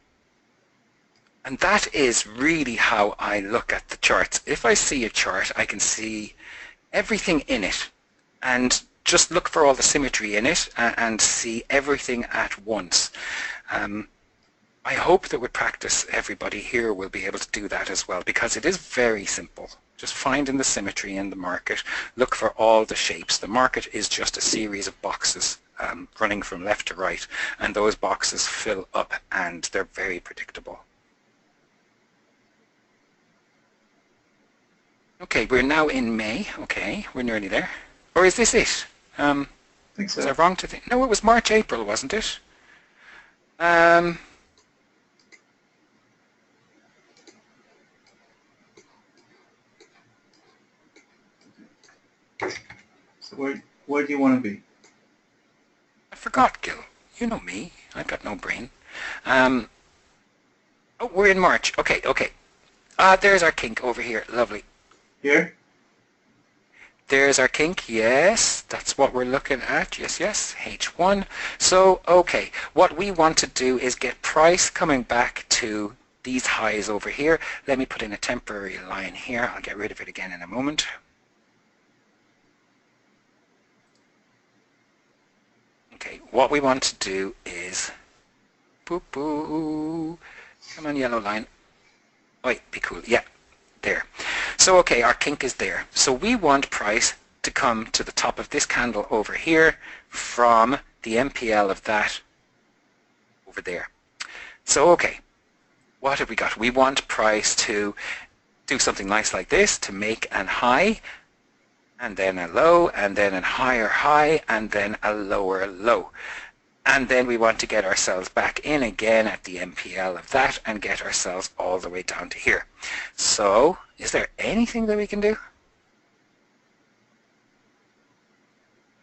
that is really how I look at the charts. If I see a chart, I can see everything in it and just look for all the symmetry in it and see everything at once. I hope that with practice everybody here will be able to do that as well, because it is very simple. Just finding the symmetry in the market, look for all the shapes. The market is just a series of boxes running from left to right, and those boxes fill up and they're very predictable. Okay, we're now in May. Okay, we're nearly there. Or is this it? I think so. Was I wrong to think? No, it was March, April, wasn't it? So where do you want to be? I forgot, Gil. You know me. I've got no brain. Oh, we're in March. Okay. There's our kink over here. Lovely. Here? There's our kink. Yes, that's what we're looking at. Yes. H1. So, okay. What we want to do is get price coming back to these highs over here. Let me put in a temporary line here. I'll get rid of it again in a moment. Okay, what we want to do is, come on, yellow line. Oh, be cool. Yeah, there. So, okay, our kink is there. So we want price to come to the top of this candle over here from the MPL of that over there. So, okay, what have we got? We want price to do something nice like this, to make an high, and then a low, and then a higher high, and then a lower low. And then we want to get ourselves back in again at the MPL of that and get ourselves all the way down to here. So, is there anything that we can do?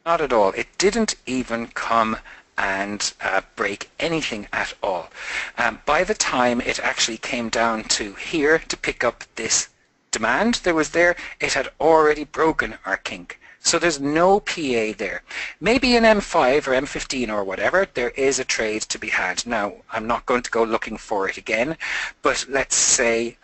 Not at all. It didn't even come and break anything at all. By the time it actually came down to here to pick up this demand that was there, it had already broken our kink. So there's no PA there. Maybe in M5 or M15 or whatever, there is a trade to be had. Now, I'm not going to go looking for it again, but let's say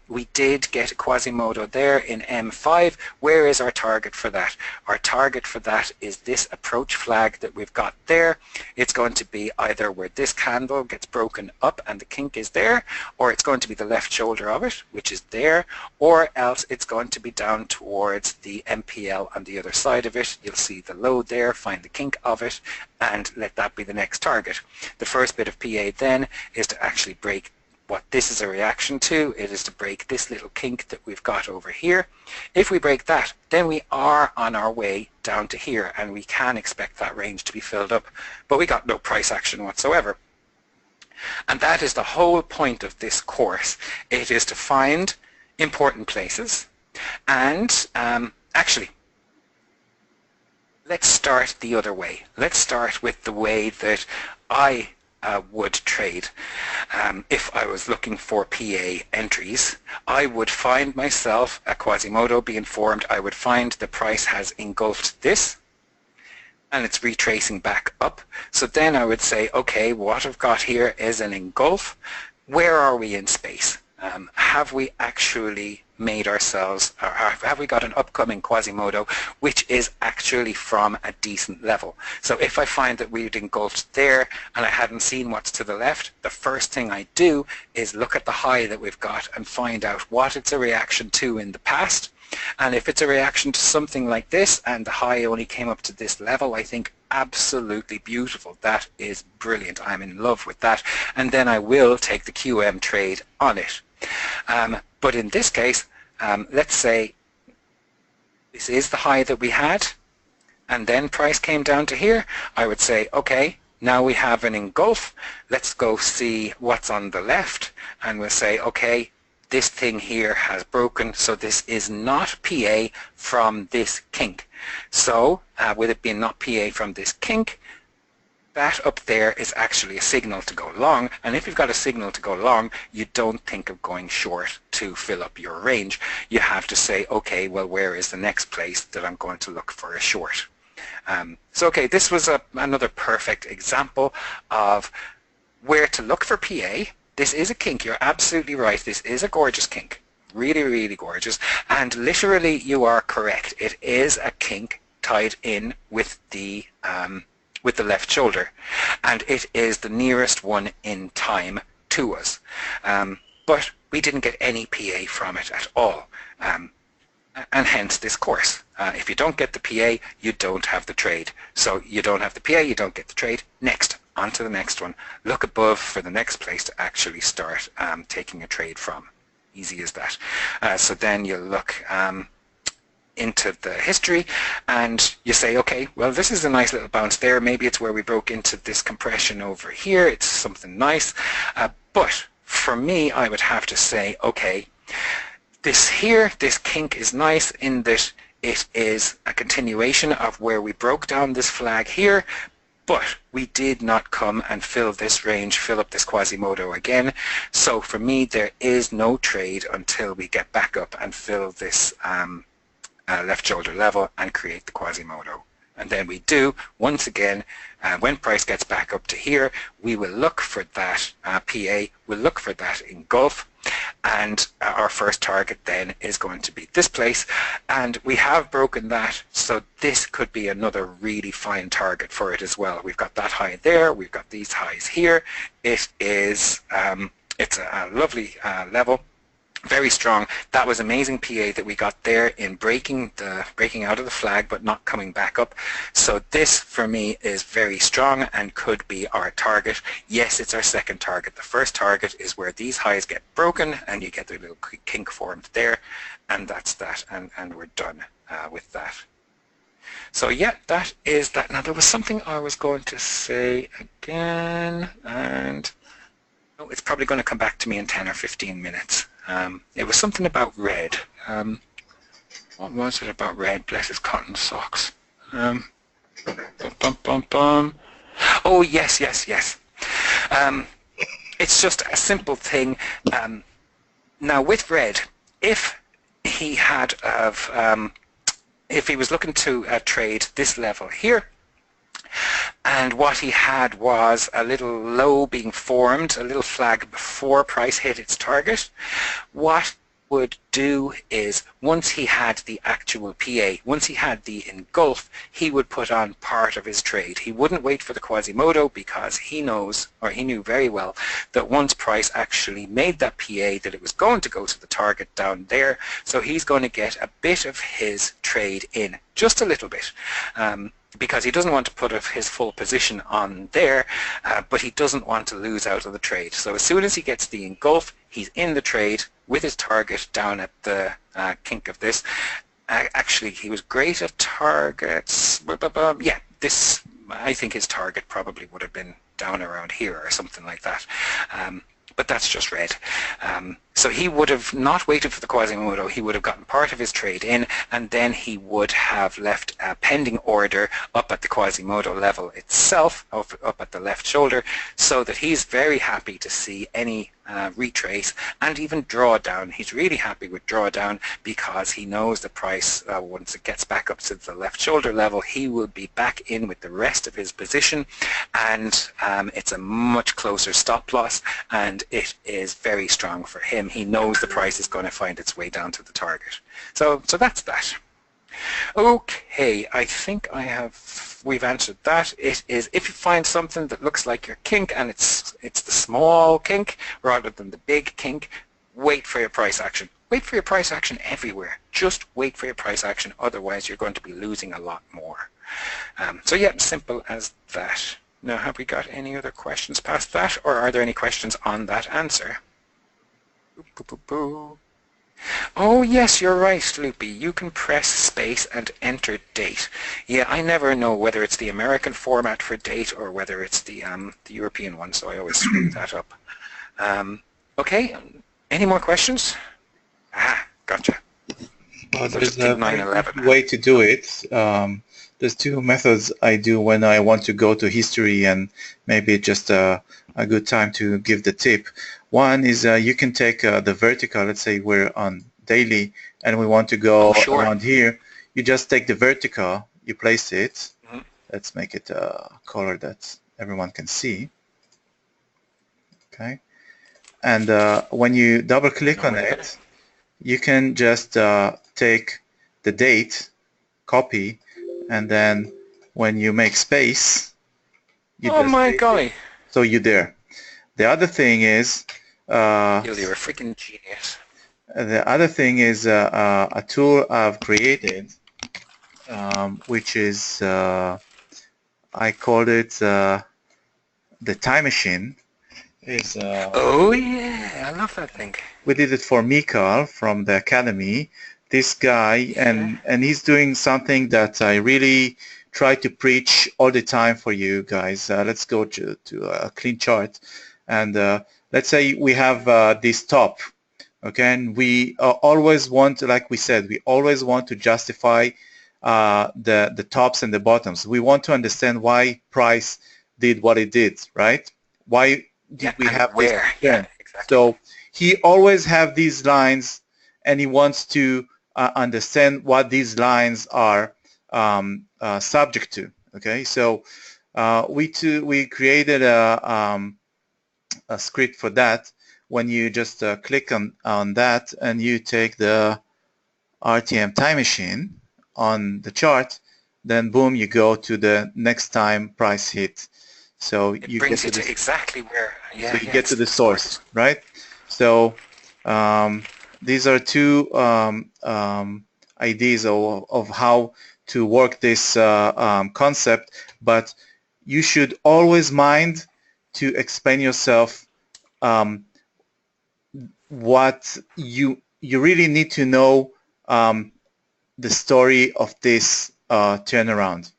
we did get a Quasimodo there in M5. Where is our target for that? Our target for that is this approach flag that we've got there. It's going to be either where this candle gets broken up and the kink is there, or it's going to be the left shoulder of it, which is there, or else it's going to be down towards the MPL on the other side of it. You'll see the low there, find the kink of it, and let that be the next target. The first bit of PA then is to actually break what this is a reaction to. It is to break this little kink that we've got over here. If we break that, then we are on our way down to here, and we can expect that range to be filled up, but we got no price action whatsoever. And that is the whole point of this course. It is to find important places. And actually, let's start the other way. Let's start with the way that I would trade. If I was looking for PA entries, I would find myself a Quasimodo, be informed, I would find the price has engulfed this, and it's retracing back up. So then I would say, okay, what I've got here is an engulf. Where are we in space? Have we actually made ourselves, or have we got an upcoming Quasimodo which is actually from a decent level? So if I find that we'd engulfed there and I hadn't seen what's to the left, the first thing I do is look at the high that we've got and find out what it's a reaction to in the past. And if it's a reaction to something like this and the high only came up to this level, I think absolutely beautiful. That is brilliant. I'm in love with that. And then I will take the QM trade on it. But in this case, let's say this is the high that we had, and then price came down to here. I would say, okay, now we have an engulf. Let's go see what's on the left, and we'll say, okay, this thing here has broken, so this is not PA from this kink. So with it being not PA from this kink, that up there is actually a signal to go long, and if you've got a signal to go long, you don't think of going short to fill up your range. You have to say, okay, well, where is the next place that I'm going to look for a short? So okay, this was another perfect example of where to look for PA. This is a kink, you're absolutely right. This is a gorgeous kink, really, really gorgeous, and literally you are correct. It is a kink tied in with the left shoulder, and it is the nearest one in time to us. But we didn't get any PA from it at all, and hence this course. If you don't get the PA, you don't have the trade. So you don't have the PA, you don't get the trade. Next, on to the next one. Look above for the next place to actually start taking a trade from. Easy as that. So then you look into the history and you say, okay, well, this is a nice little bounce there. Maybe it's where we broke into this compression over here. It's something nice. But for me, I would have to say, okay, this here, this kink is nice in that it is a continuation of where we broke down this flag here, but we did not come and fill this range, fill up this Quasimodo again. So for me, there is no trade until we get back up and fill this left shoulder level and create the Quasimodo. And then we do, once again, when price gets back up to here, we will look for that PA, we'll look for that engulf, and our first target then is going to be this place, and we have broken that, so this could be another really fine target for it as well. We've got that high there, we've got these highs here. It is, it's a lovely level. Very strong. That was amazing PA that we got there in breaking out of the flag but not coming back up. So this for me is very strong and could be our target. Yes, it's our second target. The first target is where these highs get broken and you get the little kink formed there, and that's that, and we're done with that. So yeah, that is that. Now there was something I was going to say again, and oh, it's probably going to come back to me in 10 or 15 minutes. It was something about red. What was it about red? Bless his cotton socks. Oh, yes. It's just a simple thing. Now with red, if he had if he was looking to trade this level here, and what he had was a little low being formed, a little flag before price hit its target, what would do is once he had the actual PA, once he had the engulf, he would put on part of his trade. He wouldn't wait for the Quasimodo because he knows, or he knew very well, that once price actually made that PA that it was going to go to the target down there, so he's going to get a bit of his trade in, just a little bit. Because he doesn't want to put his full position on there, but he doesn't want to lose out of the trade. So as soon as he gets the engulf, he's in the trade with his target down at the kink of this. Actually, he was great at targets. Yeah, this, I think his target probably would have been down around here or something like that. But that's just red. So he would have not waited for the Quasimodo. He would have gotten part of his trade in, and then he would have left a pending order up at the Quasimodo level itself, up at the left shoulder, so that he's very happy to see any retrace and even drawdown. He's really happy with drawdown because he knows the price, once it gets back up to the left shoulder level, he will be back in with the rest of his position, and it's a much closer stop loss, and it is very strong for him. He knows the price is going to find its way down to the target. So that's that. Okay, I think we've answered that. It is, if you find something that looks like your kink and it's the small kink rather than the big kink, wait for your price action. Wait for your price action everywhere. Just wait for your price action, otherwise you're going to be losing a lot more. So yeah, simple as that. Now, have we got any other questions past that, or are there any questions on that answer? Oh yes, you're right, Loopy. You can press space and enter date. Yeah, I never know whether it's the American format for date or whether it's the European one, so I always screw that up. Okay, any more questions? Ah, gotcha. Well, there's a way to do it. There's two methods I do when I want to go to history, and maybe just a good time to give the tip. One is you can take the vertical. Let's say we're on daily and we want to go around here. You just take the vertical, you place it. Let's make it a color that everyone can see. Okay. And when you double click on it, you can just take the date, copy, and then when you make space, you oh my golly! So you're there. The other thing is you're a freaking genius. The other thing is a tool I've created, which is I called it the time machine. Oh yeah, I love that thing. We did it for Mikal from the academy. This guy, and he's doing something that I really try to preach all the time for you guys. Let's go to a clean chart, and let's say we have this top, okay, and we always want, like we said, we always want to justify the tops and the bottoms. We want to understand why price did what it did, right? Why did we have where? this? Yeah, exactly. So he always have these lines, and he wants to understand what these lines are subject to. Okay, so we created a script for that. When you just click on that and you take the RTM time machine on the chart, then boom, you go to the next time price hit. So you brings you to exactly where. Yeah, so you get to the source, right? So these are two ideas of how to work this concept, but you should always mind to explain yourself what you really need to know the story of this turnaround.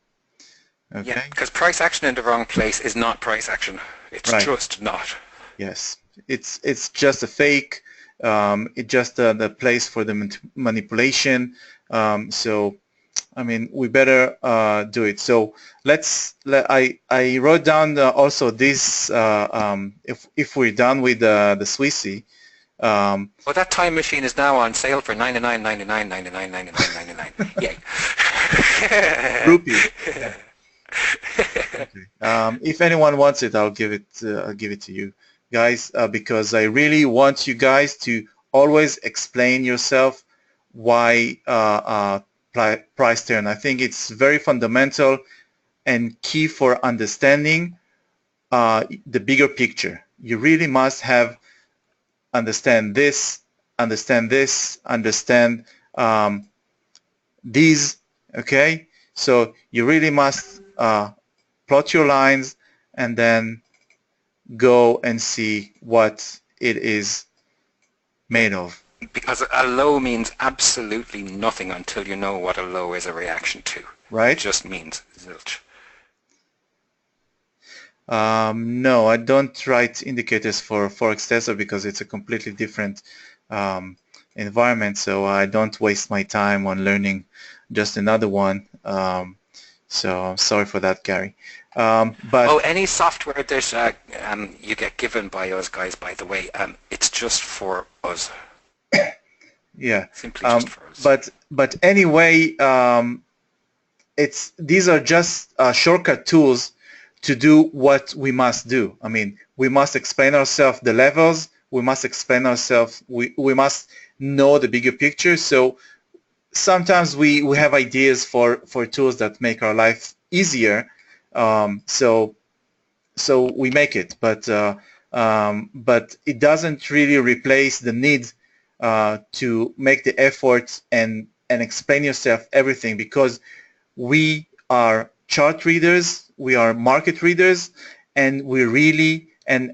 Okay? Yeah, because price action in the wrong place is not price action. It's just not. Yes, it's just a fake. It's just the place for the manipulation. So, I mean, we better do it. So I wrote down also this. If we're done with the Swissy. Well, that time machine is now on sale for $99.99. Yay! Rupee. Yeah. Okay. If anyone wants it, I'll give it to you guys, because I really want you guys to always explain yourself why price turn. I think it's very fundamental and key for understanding the bigger picture. You really must understand this, understand these. Okay, so you really must plot your lines and then go and see what it is made of. Because a low means absolutely nothing until you know what a low is a reaction to. Right. It just means zilch. No, I don't write indicators for Forex Tester because it's a completely different environment. So I don't waste my time on learning just another one. So sorry for that, Gary. But any software that you get given by us guys, by the way, it's just for us. Yeah. Simply just for us. But anyway, these are just shortcut tools to do what we must do. I mean, we must explain ourselves the levels. We must explain ourselves. We must know the bigger picture. So sometimes we have ideas for tools that make our life easier. So we make it, but it doesn't really replace the need to make the effort and explain yourself everything, because we are chart readers, we are market readers, and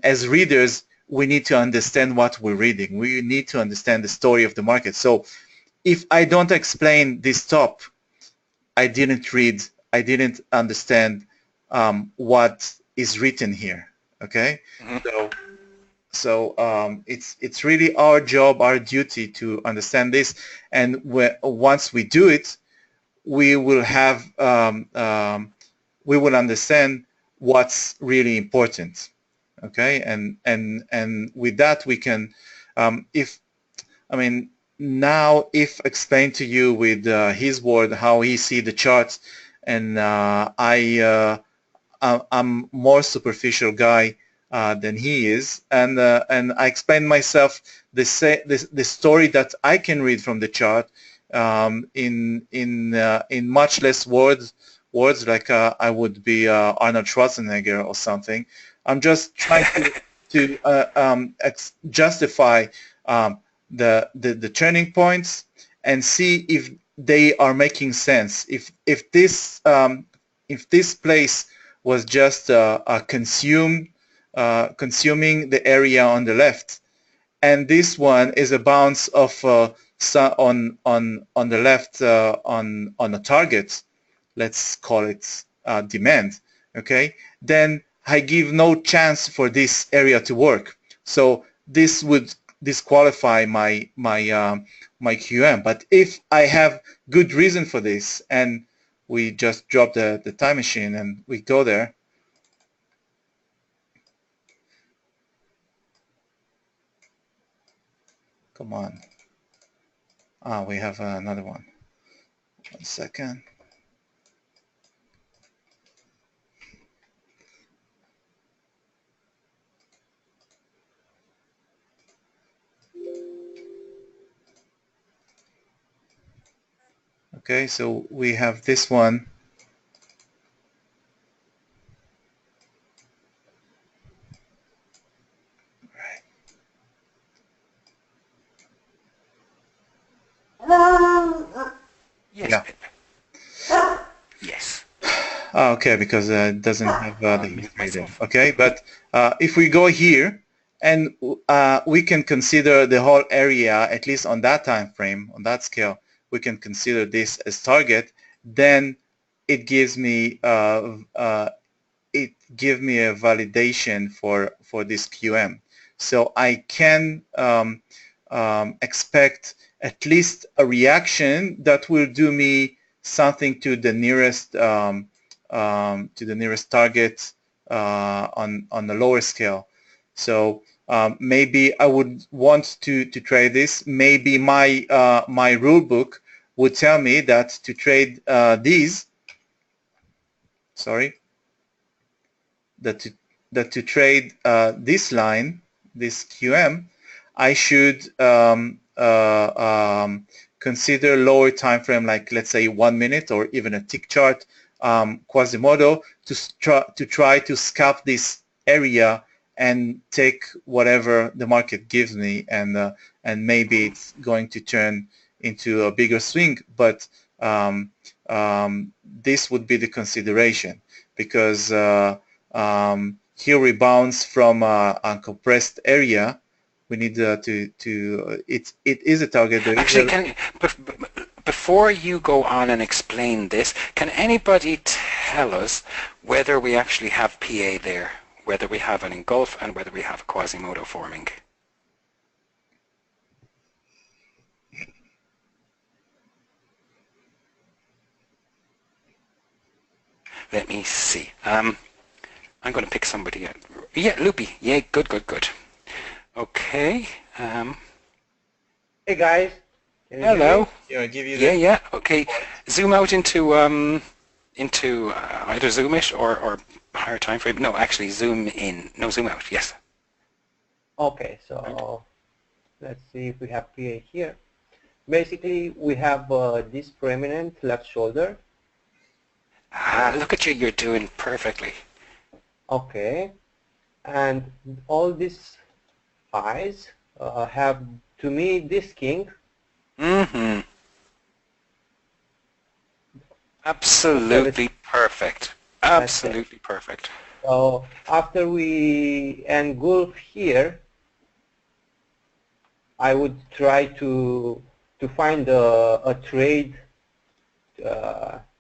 as readers, we need to understand what we're reading. We need to understand the story of the market. So if I don't explain this top, I didn't understand what is written here. Okay, so it's really our job, our duty to understand this, and once we do it, we will have we will understand what's really important. Okay, and with that we can, if explain to you with his word how he see the charts, and I'm more superficial guy than he is, and I explain myself the story that I can read from the chart in much less words like I would be Arnold Schwarzenegger or something. I'm just trying to justify the turning points and see if they are making sense. If this place was just consuming the area on the left, and this one is a bounce of on the left on a target, let's call it demand. Okay, then I give no chance for this area to work. So this would disqualify my QM. But if I have good reason for this, and we just drop the time machine and we go there, come on. We have another one. 1 second. Okay, so we have this one. Yes. Yeah. Yes. Okay, because it doesn't have the history there. Okay, but if we go here, and we can consider the whole area, at least on that time frame, on that scale, we can consider this as target. Then it gives me a validation for this QM. So I can expect at least a reaction that will do me something to the nearest target on the lower scale. So maybe I would want to trade this. Maybe my rule book would tell me that to trade these. Sorry. That to trade this line, this QM, I should consider lower time frame, like let's say 1 minute or even a tick chart, Quasimodo, to try to scalp this area and take whatever the market gives me, and maybe it's going to turn into a bigger swing. But this would be the consideration, because here rebounds from a compressed area. We need it is a target. Actually, before you go on and explain this, can anybody tell us whether we actually have PA there? whether we have an engulf and whether we have a Quasimodo forming. Let me see. I'm going to pick somebody. Yeah, Loopy. Yeah, good, good, good. Okay. Hey guys. Hello. Yeah, I give you Yeah, yeah. Okay. Zoom out into either Zoom it or higher time frame. No, actually zoom in. No, zoom out. Yes. Okay, so let's see if we have PA here. Basically, we have this prominent left shoulder. Ah, look at you. You're doing perfectly. Okay, and all these eyes have, to me, this king. Mm-hmm. Absolutely perfect. Absolutely perfect. So after we engulf here, I would try to find a trade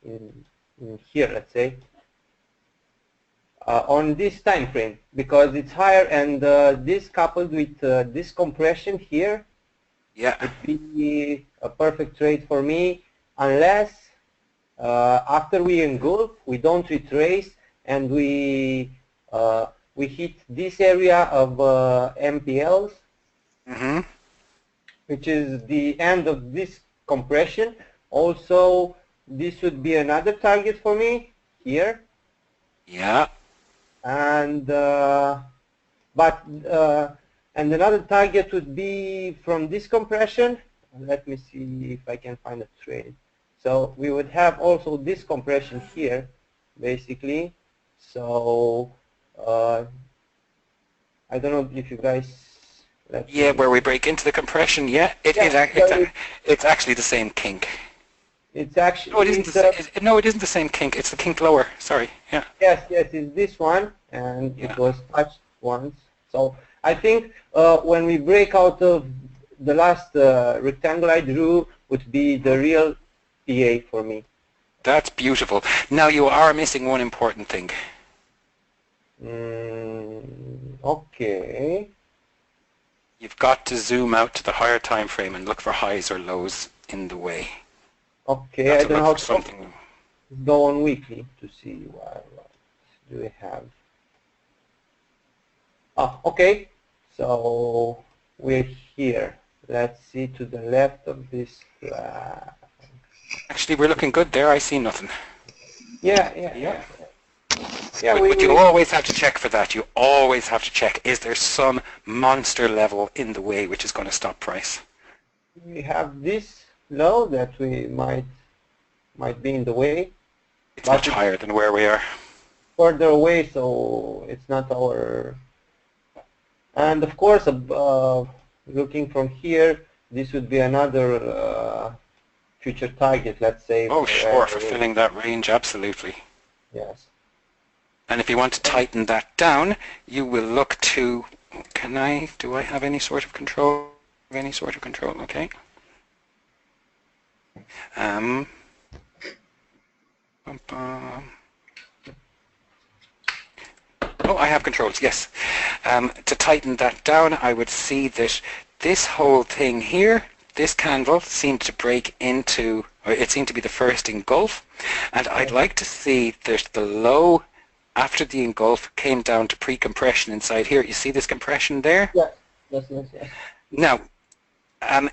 in here, let's say, on this time frame, because it's higher, and this coupled with this compression here, yeah, would be a perfect trade for me, unless after we engulf, we don't retrace, and we hit this area of MPLs, mm-hmm. which is the end of this compression. Also, this would be another target for me here. Yeah. And and another target would be from this compression. Let me see if I can find a trade. So we would have also this compression here, basically. So I don't know if you guys. Yeah, where we break into the compression. Yeah, it's actually the same kink. It's actually no, it isn't. No, it isn't the same kink. It's the kink lower. Sorry. Yeah. Yes, yes, it's this one, and yeah. It was touched once. So I think when we break out of the last rectangle I drew, would be the real PA for me. That's beautiful. Now you are missing one important thing. Okay. You've got to zoom out to the higher time frame and look for highs or lows in the way. Okay, I don't know how to go on weekly to see what do we have. Oh, okay. So we're here. Let's see to the left of this flag. Actually, we're looking good there. I see nothing. Yeah. But you always have to check for that. You always have to check. Is there some monster level in the way which is going to stop price? We have this low that we might be in the way. It's much higher than where we are. Further away, so it's not our. And of course, looking from here, this would be another future target, let's say. Oh, sure, for filling that range, absolutely. Yes. And if you want to tighten that down, you will look to, do I have any sort of control? Okay. Oh, I have controls, yes. To tighten that down, I would see that this whole thing here, this candle seemed to break into, or it seemed to be the first engulf, and I'd like to see that the low after the engulf came down to pre-compression inside here. You see this compression there? Yes. Now,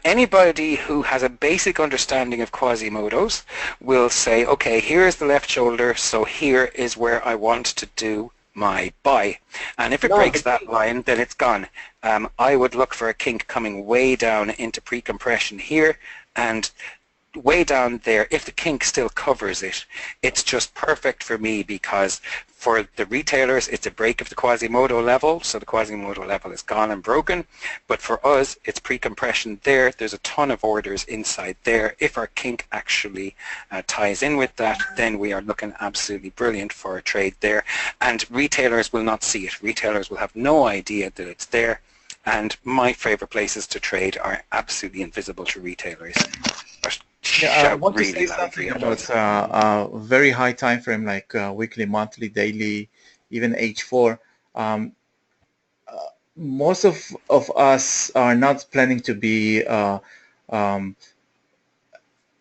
anybody who has a basic understanding of Quasimodos will say, okay, here is the left shoulder, so here is where I want to do my buy. And if it breaks that line, then it's gone. I would look for a kink coming way down into pre-compression here, and way down there, if the kink still covers it, it's just perfect for me, because for the retailers it's a break of the Quasimodo level, so the Quasimodo level is gone and broken, but for us it's pre-compression there. There's a ton of orders inside there. If our kink actually ties in with that, then we are looking absolutely brilliant for a trade there, and retailers will not see it. Retailers will have no idea that it's there, and my favorite places to trade are absolutely invisible to retailers. I want to say something about a very high time frame, like weekly, monthly, daily, even H4. most of us are not planning to be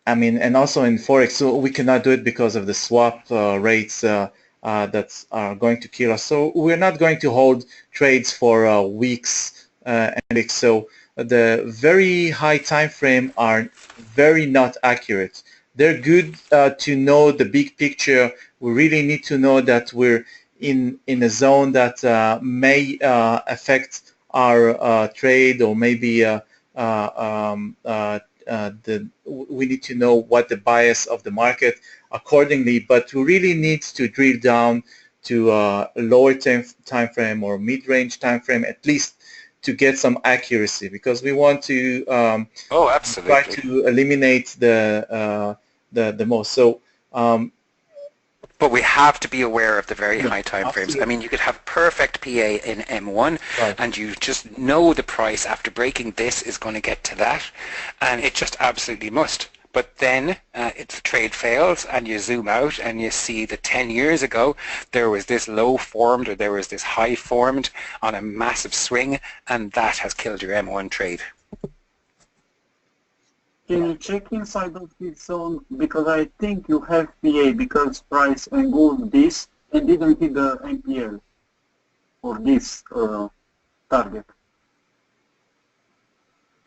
I mean, and also in Forex, so we cannot do it because of the swap rates that are going to kill us. So we're not going to hold trades for weeks and weeks. So the very high time frame are very not accurate. They're good to know the big picture. We really need to know that we're in a zone that may affect our trade, or maybe we need to know what the bias of the market accordingly, but we really need to drill down to a lower time frame or mid-range time frame at least to get some accuracy, because we want to oh, absolutely, try to eliminate the most. So but we have to be aware of the very high time frames. I mean, you could have perfect PA in M1, right, and you just know the price after breaking this is going to get to that, and it just absolutely must. But then if the trade fails and you zoom out and you see that 10 years ago there was this low formed or there was this high formed on a massive swing, and that has killed your M1 trade. Can you check inside of this zone? Because I think you have PA because price engulfed this and didn't hit the MPL for this target.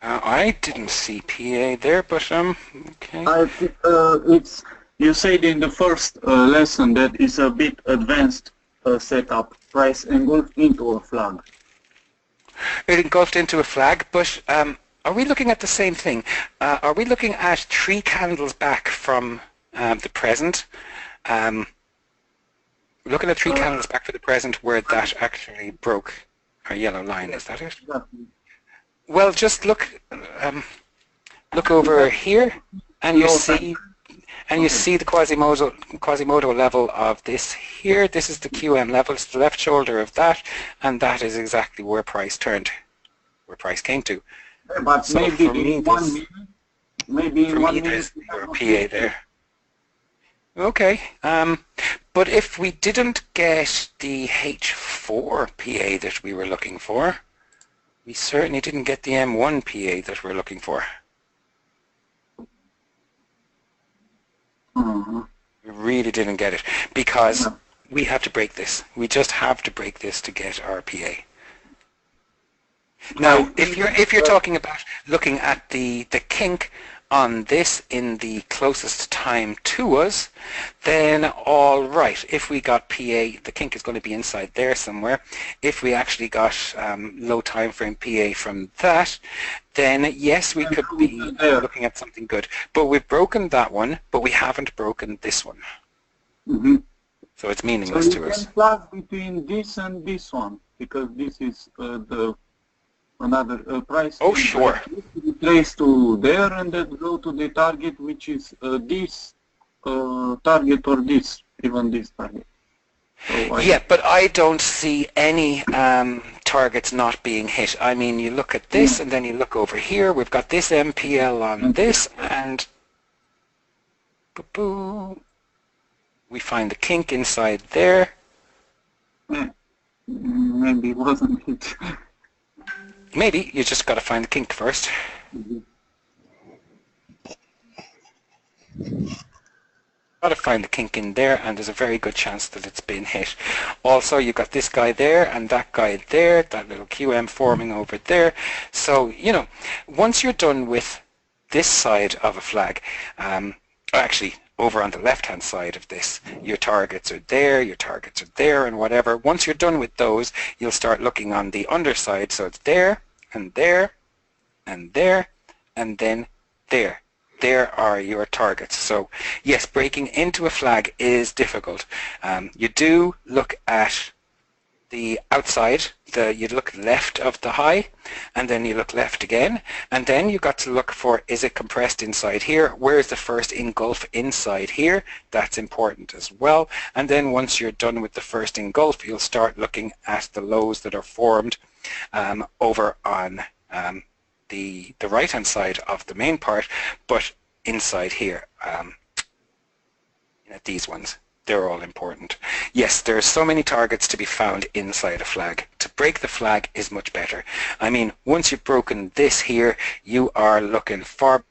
I didn't see PA there, but okay. It's, you said in the first lesson that it's a bit advanced setup. Price engulfed into a flag. It engulfed into a flag, but are we looking at the same thing? Are we looking at 3 candles back from the present? Looking at 3 candles back for the present where that actually broke our yellow line, is that it? Well, just look over here, and you see the Quasimodo level of this here. This is the QM level. It's the left shoulder of that, and that is exactly where price turned, where price came to. But so maybe for me, there's your PA there. Okay, but if we didn't get the H4 PA that we were looking for, we certainly didn't get the M1 PA that we're looking for. We really didn't get it, because we have to break this. We just have to break this to get our PA. Now, if you're talking about looking at the kink on this in the closest time to us, then all right. If we got PA, the kink is going to be inside there somewhere. If we actually got low time frame PA from that, then yes, we could be looking at something good. But we've broken that one, but we haven't broken this one. So it's meaningless to us. So you can flag between this and this one, because this is another price. Oh, sure. Place to there and then go to the target, which is this target or this, even this target. So yeah, but I don't see any targets not being hit. I mean, you look at this and then you look over here. We've got this MPL on this, and we find the kink inside there. Maybe it wasn't hit. Maybe you just got to find the kink first. Got to find the kink in there, and there's a very good chance that it's been hit. Also, you've got this guy there and that guy there, that little QM forming over there. So, you know, once you're done with this side of a flag, actually over on the left-hand side of this, your targets are there, and whatever. Once you're done with those, you'll start looking on the underside. So it's there, and there, and there, and then there. There are your targets. So yes, breaking into a flag is difficult. You do look at the outside, you look left of the high, and then you look left again, and then you've got to look for, is it compressed inside here? Where is the first engulf inside here? That's important as well. And then once you're done with the first engulf, you'll start looking at the lows that are formed over on the right-hand side of the main part, but inside here, these ones. they're all important. Yes, there are so many targets to be found inside a flag. To break the flag is much better. I mean, once you've broken this here, you are looking far,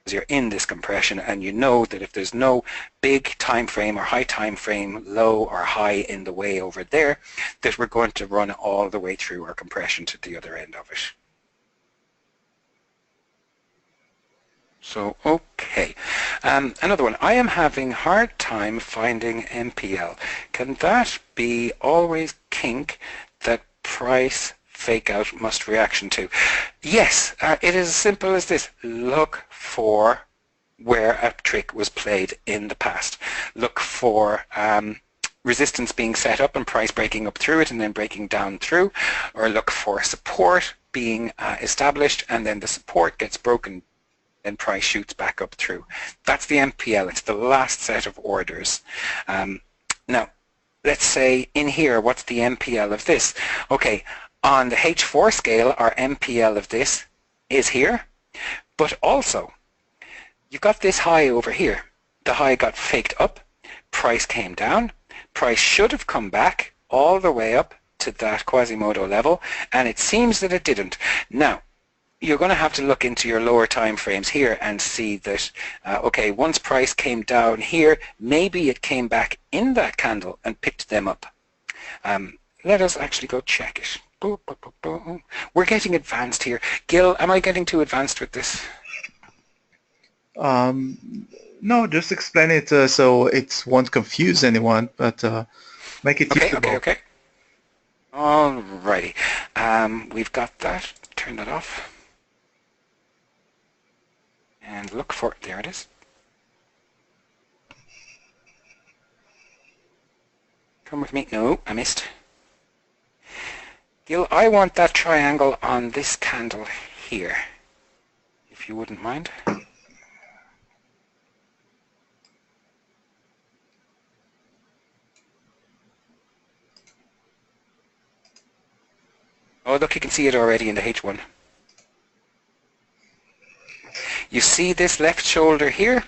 you're in this compression, and you know that if there's no big time frame or high time frame, low or high in the way over there, that we're going to run all the way through our compression to the other end of it. So, okay. Another one. I am having hard time finding MPL. Can that be always kink that price fake out must reaction to? Yes, it is as simple as this. Look for where a trick was played in the past. Look for resistance being set up and price breaking up through it and then breaking down through, or look for support being established and then the support gets broken and price shoots back up through. That's the MPL. It's the last set of orders. Now, let's say in here, what's the MPL of this? Okay, on the H4 scale, our MPL of this is here, but also you've got this high over here. The high got faked up, price came down, price should have come back all the way up to that Quasimodo level, and it seems that it didn't. Now, you're going to have to look into your lower time frames here and see that, okay, once price came down here, maybe it came back in that candle and picked them up. Let us actually go check it. We're getting advanced here. Gil, am I getting too advanced with this? No, just explain it so it won't confuse anyone, but make it usable. Okay. Alrighty. We've got that. Turn that off. And look for it. There it is. Come with me. No, I missed. Gil, I want that triangle on this candle here, if you wouldn't mind. Oh, look, you can see it already in the H1. You see this left shoulder here?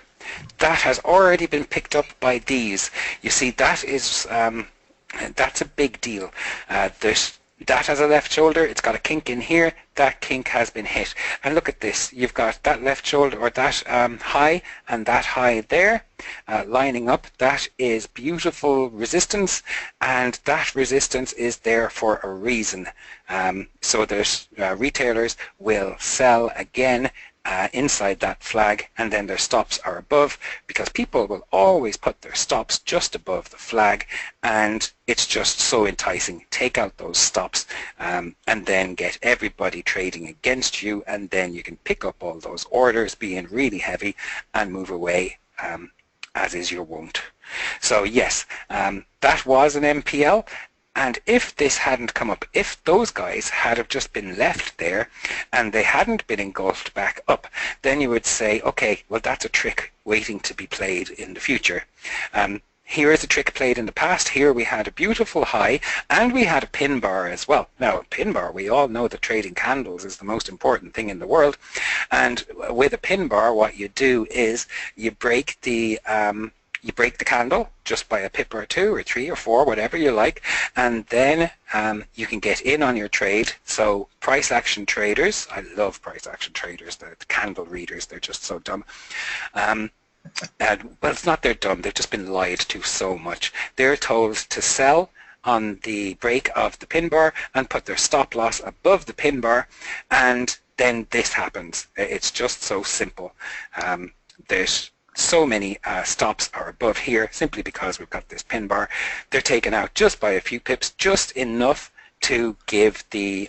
That has already been picked up by these. You see, that is that's a big deal. That has a left shoulder. It's got a kink in here. That kink has been hit. And look at this. You've got that left shoulder, or that high, and that high there lining up. That is beautiful resistance, and that resistance is there for a reason. So there's retailers will sell again inside that flag, and then their stops are above, because people will always put their stops just above the flag, and it's just so enticing. Take out those stops and then get everybody trading against you, and then you can pick up all those orders being really heavy and move away as is your wont. So yes, that was an MPL. And if this hadn't come up, if those guys had have just been left there and they hadn't been engulfed back up, then you would say, okay, well, that's a trick waiting to be played in the future. Here is a trick played in the past. Here we had a beautiful high and we had a pin bar as well. Now, a pin bar, we all know that trading candles is the most important thing in the world. And with a pin bar, what you do is you break the candle just by a pip or two or three or four, whatever you like, and then you can get in on your trade. So price action traders, I love price action traders, the candle readers, they're just so dumb. Well, it's not they're dumb, they've just been lied to so much. They're told to sell on the break of the pin bar and put their stop loss above the pin bar, and then this happens. It's just so simple. There's so many stops are above here simply because we've got this pin bar. They're taken out just by a few pips, just enough to give the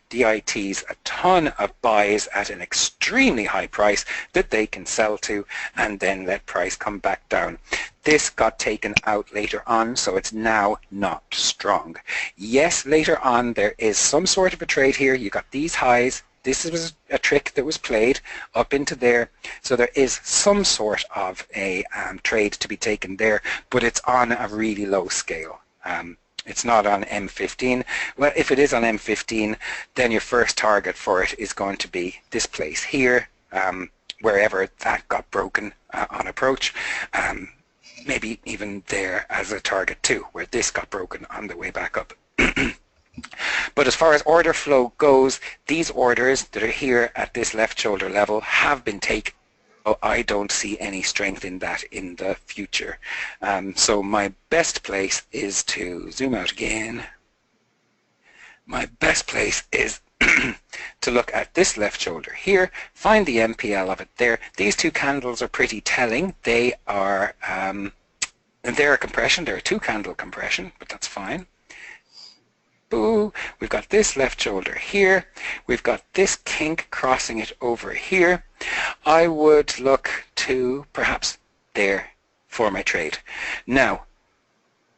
DITs a ton of buys at an extremely high price that they can sell to, and then let price come back down. This got taken out later on, so it's now not strong. Yes, later on there is some sort of a trade here. You got these highs. This was a trick that was played up into there, so there is some sort of a trade to be taken there, but it's on a really low scale. It's not on M15. Well, if it is on M15, then your first target for it is going to be this place here, wherever that got broken on approach. maybe even there as a target too, where this got broken on the way back up. But as far as order flow goes, these orders that are here at this left shoulder level have been taken. So I don't see any strength in that in the future. So my best place is to zoom out again. My best place is to look at this left shoulder here, find the MPL of it there. These two candles are pretty telling. They are, they're a compression, they're a 2-candle compression, but that's fine. Boo. We've got this left shoulder here. We've got this kink crossing it over here. I would look to perhaps there for my trade. Now,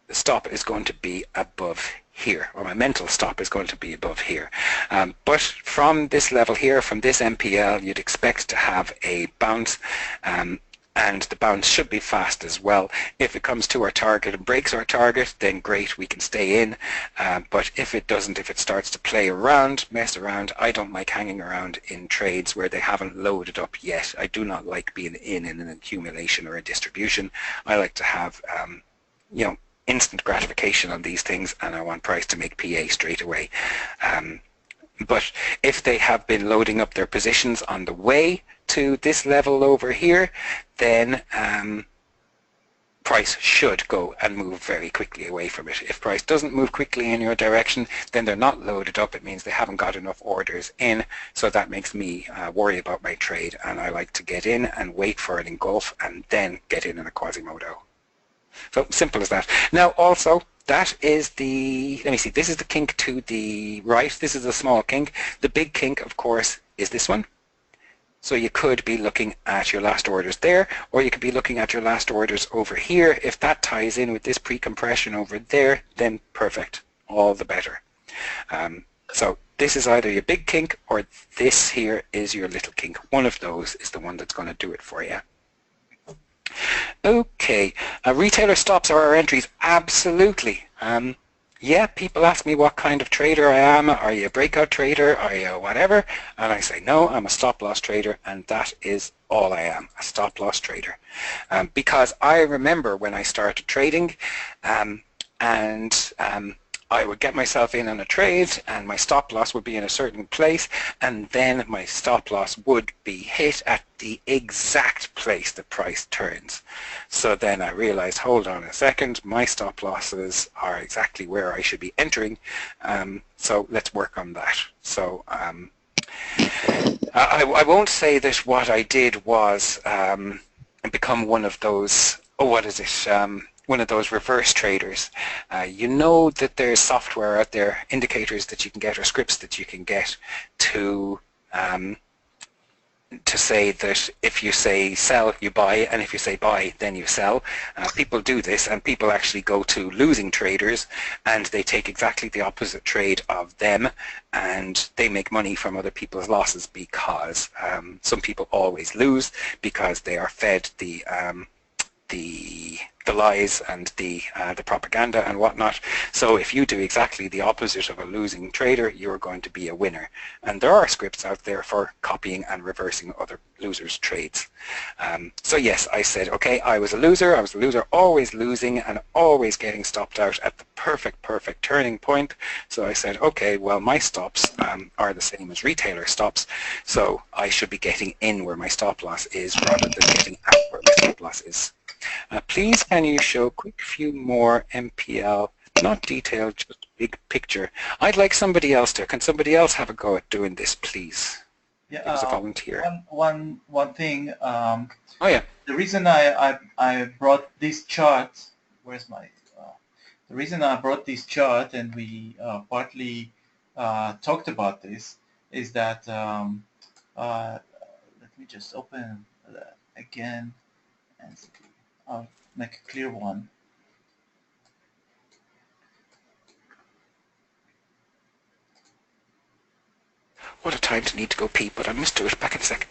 the stop is going to be above here, or my mental stop is going to be above here. But from this level here, from this MPL, you'd expect to have a bounce. And the bounce should be fast as well. If it comes to our target and breaks our target, then great, we can stay in. But if it doesn't, if it starts to play around, mess around, I don't like hanging around in trades where they haven't loaded up yet. I do not like being in an accumulation or a distribution. I like to have, you know, instant gratification on these things, and I want price to make PA straight away. But if they have been loading up their positions on the way to this level over here, then price should go and move very quickly away from it. If price doesn't move quickly in your direction, then they're not loaded up. It means they haven't got enough orders in, so that makes me worry about my trade, and I like to get in and wait for an engulf and then get in a Quasimodo. So simple as that. Now also, that is the, let me see, this is the kink to the right. This is the small kink. The big kink, of course, is this one. So you could be looking at your last orders there, or you could be looking at your last orders over here. If that ties in with this pre-compression over there, then perfect. All the better. So this is either your big kink, or this here is your little kink. One of those is the one that's going to do it for you. Okay, retailer stops are our entries. Absolutely. Yeah, people ask me what kind of trader I am. Are you a breakout trader? Are you whatever? And I say, no, I'm a stop-loss trader, and that is all I am, a stop-loss trader. Because I remember when I started trading, I would get myself in on a trade, and my stop loss would be in a certain place, and then my stop loss would be hit at the exact place the price turns. So then I realized, hold on a second, my stop losses are exactly where I should be entering, so let's work on that. So I won't say that what I did was become one of those, one of those reverse traders. You know that there's software out there, indicators that you can get or scripts that you can get to say that if you say sell, you buy, and if you say buy, then you sell. People do this, and people actually go to losing traders and they take exactly the opposite trade of them, and they make money from other people's losses, because some people always lose because they are fed the lies and the propaganda and whatnot. So if you do exactly the opposite of a losing trader, you're going to be a winner. And there are scripts out there for copying and reversing other losers' trades. So yes, I said, okay, I was a loser, always losing and always getting stopped out at the perfect turning point. So I said, okay, well, my stops are the same as retailer stops, so I should be getting in where my stop loss is rather than getting out where my stop loss is. Please, can you show a quick few more MPL, not detailed, just big picture. I'd like somebody else to. Can somebody else have a go at doing this, please? Yeah, as a volunteer. One thing. Oh yeah. The reason I brought this chart. Where's my? The reason I brought this chart, and we partly talked about this, is that let me just open again, and I'll make a clear one. What a time to need to go pee, but I must do it. Back in a sec.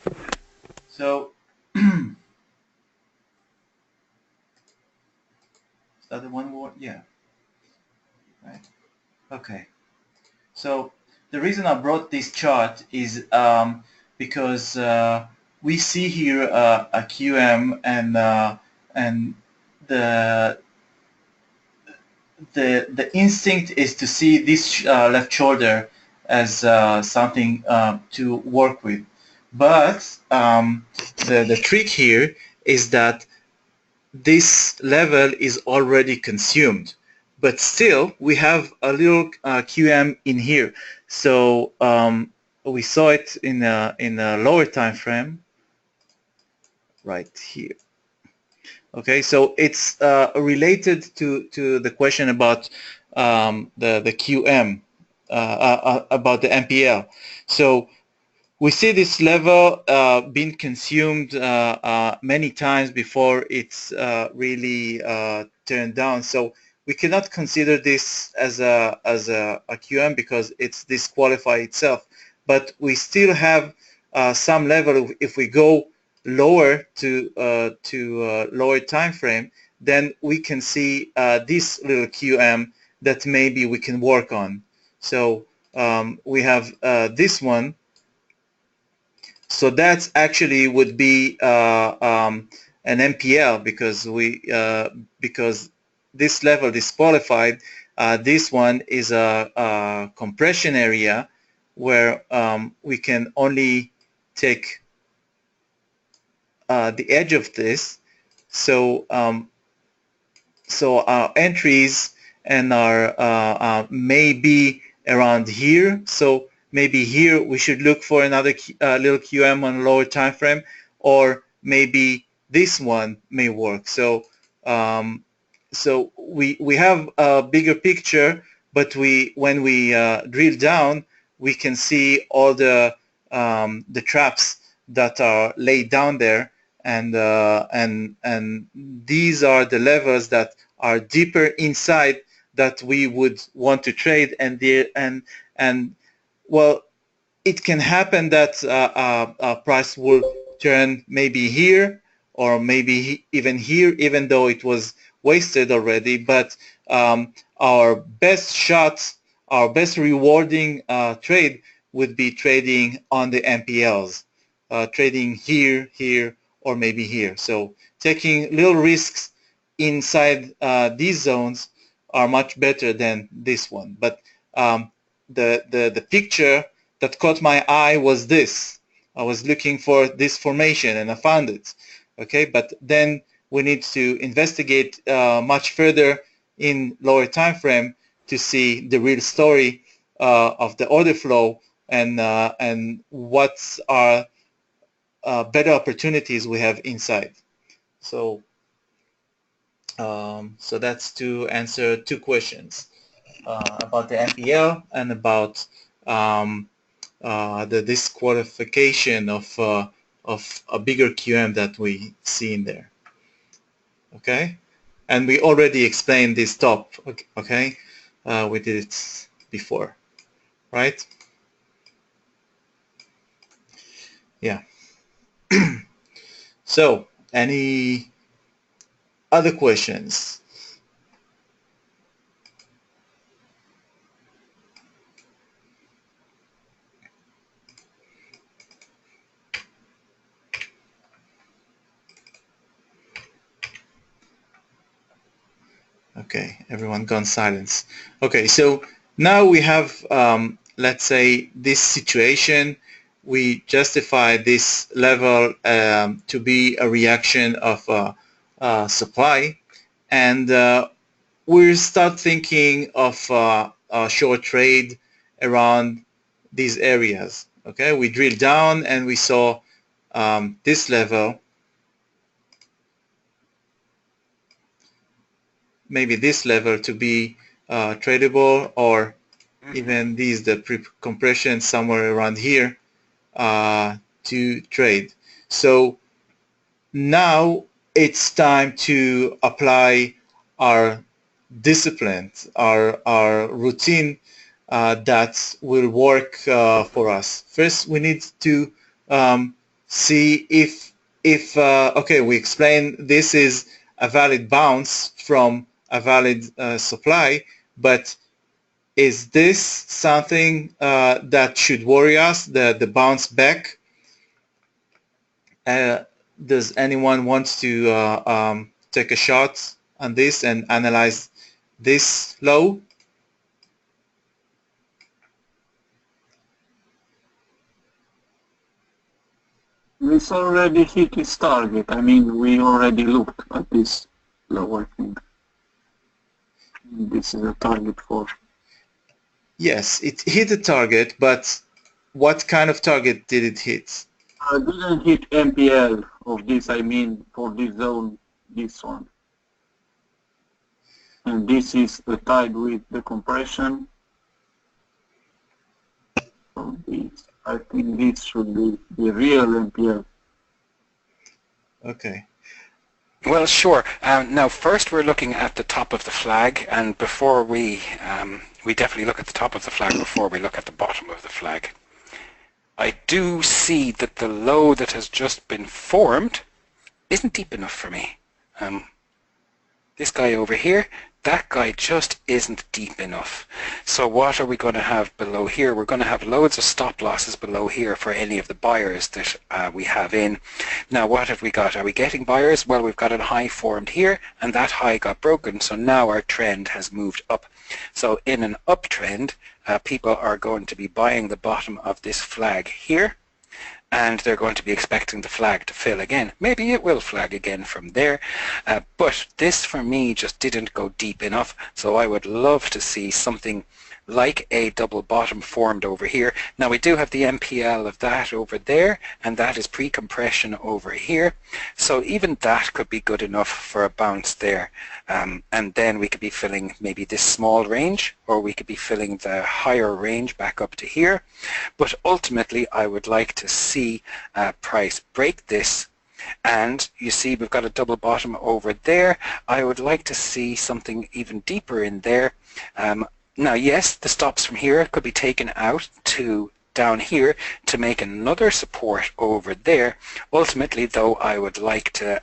So, is that the one more? Yeah. Right. Okay. So the reason I brought this chart is because we see here a QM, and the instinct is to see this left shoulder as something to work with. But the trick here is that this level is already consumed, but still we have a little QM in here. So we saw it in a lower time frame right here. Okay, so it's related to the question about the QM, about the MPL. So we see this level being consumed many times before it's really turned down. So we cannot consider this as a QM because it's disqualified itself. But we still have some level. If we go lower to lower time frame, then we can see this little QM that maybe we can work on. So we have this one. So that actually would be an MPL because this level disqualified. This one is a compression area where we can only take the edge of this. So so our entries and our maybe around here. So maybe here we should look for another little QM on a lower time frame, or maybe this one may work. So so we have a bigger picture, but when we drill down, we can see all the traps that are laid down there, and these are the levels that are deeper inside that we would want to trade, and well, it can happen that a price will turn maybe here or maybe even here, even though it was wasted already. But our best shot, our best rewarding trade would be trading on the MPLs, trading here, here, or maybe here. So taking little risks inside these zones are much better than this one. But the picture that caught my eye was this. I was looking for this formation and I found it. Okay, but then we need to investigate much further in lower time frame to see the real story of the order flow and what are better opportunities we have inside. So so that's to answer two questions about the MPL and about the disqualification of a bigger QM that we see in there. Okay, and we already explained this top. Okay, we did it before, right? Yeah. So, any other questions? Okay, everyone gone silence. Okay, so now we have, let's say, this situation. We justify this level to be a reaction of supply, and we start thinking of a short trade around these areas. Okay, we drill down and we saw this level, maybe this level to be tradable, or even these, the pre-compression somewhere around here to trade. So now it's time to apply our discipline, our routine that will work for us. First, we need to see if okay, we explain this is a valid bounce from a valid supply, but is this something that should worry us, the bounce back? Does anyone want to take a shot on this and analyze this low? This already hit its target. I mean, we already looked at this lower thing. This is a target for. Yes, it hit the target, but what kind of target did it hit? I didn't hit MPL of this, I mean, for this zone, this one. And this is tied with the compression. So this, I think this should be the real MPL. Okay. Well, sure. Now, first we're looking at the top of the flag, and before we definitely look at the top of the flag before we look at the bottom of the flag. I do see that the low that has just been formed isn't deep enough for me. This guy over here, that guy just isn't deep enough. So what are we going to have below here? We're going to have loads of stop losses below here for any of the buyers that we have in. Now what have we got? Are we getting buyers? Well, we've got a high formed here, and that high got broken, so now our trend has moved up. So in an uptrend, people are going to be buying the bottom of this flag here, and they're going to be expecting the flag to fill again. Maybe it will flag again from there, but this for me just didn't go deep enough, so I would love to see something like a double bottom formed over here. Now we do have the MPL of that over there, and that is pre-compression over here, so even that could be good enough for a bounce there, and then we could be filling maybe this small range, or we could be filling the higher range back up to here. But ultimately I would like to see price break this, and you see we've got a double bottom over there. I would like to see something even deeper in there. Now yes, the stops from here could be taken out to down here to make another support over there. Ultimately though, I would like to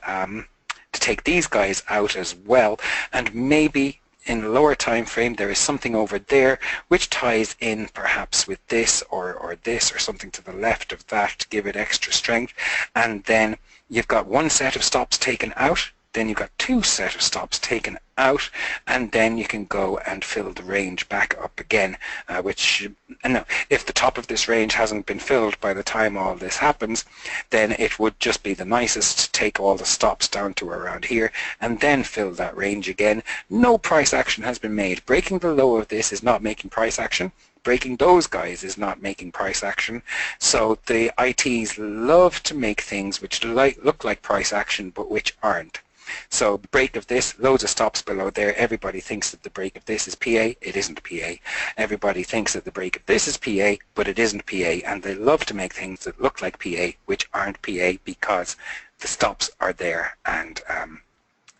take these guys out as well, and maybe in a lower time frame there is something over there which ties in perhaps with this or this or something to the left of that to give it extra strength, and then you've got one set of stops taken out, then you've got two set of stops taken out, and then you can go and fill the range back up again, and if the top of this range hasn't been filled by the time all this happens, then it would just be the nicest to take all the stops down to around here and then fill that range again. No price action has been made. Breaking the low of this is not making price action. Breaking those guys is not making price action. So the ITs love to make things which look like price action but which aren't. So the break of this, loads of stops below there. Everybody thinks that the break of this is PA. It isn't PA. Everybody thinks that the break of this is PA, but it isn't PA. And they love to make things that look like PA, which aren't PA, because the stops are there, and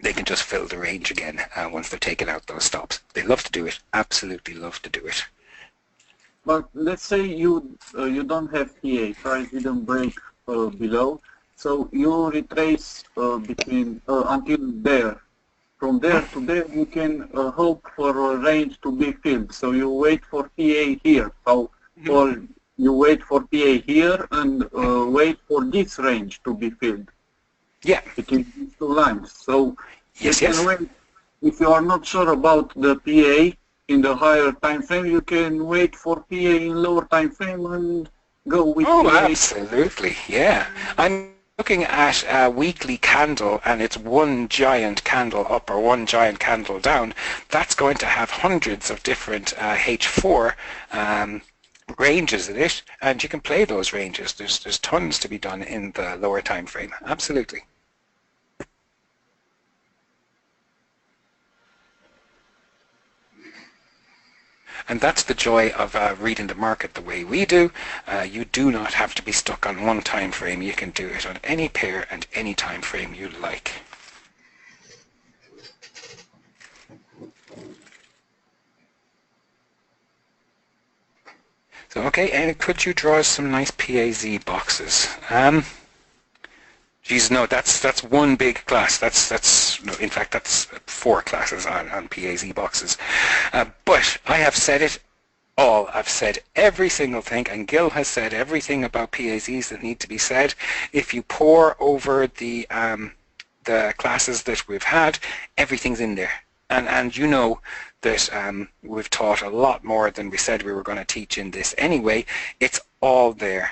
they can just fill the range again once they've taken out those stops. They love to do it. Absolutely love to do it. But let's say you don't have PA, price didn't break below. So you retrace between until there. From there to there, you can hope for a range to be filled. So you wait for PA here, or you wait for PA here and wait for this range to be filled. Yeah. Between these two lines. So yes, you can wait. If you are not sure about the PA in the higher time frame, you can wait for PA in lower time frame and go with PA. Absolutely, yeah. I'm looking at a weekly candle, and it's one giant candle up or one giant candle down. That's going to have hundreds of different H4 ranges in it, and you can play those ranges. There's tons to be done in the lower time frame. Absolutely. And that's the joy of reading the market the way we do. You do not have to be stuck on one time frame. You can do it on any pair and any time frame you like. So, okay, and could you draw us some nice PAZ boxes? Geez, no, that's one big class. No, in fact, that's 4 classes on PAZ boxes. But I have said it all. I've said every single thing, and Gil has said everything about PAZs that need to be said. If you pore over the the classes that we've had, everything's in there. And you know that we've taught a lot more than we said we were going to teach in this anyway. It's all there.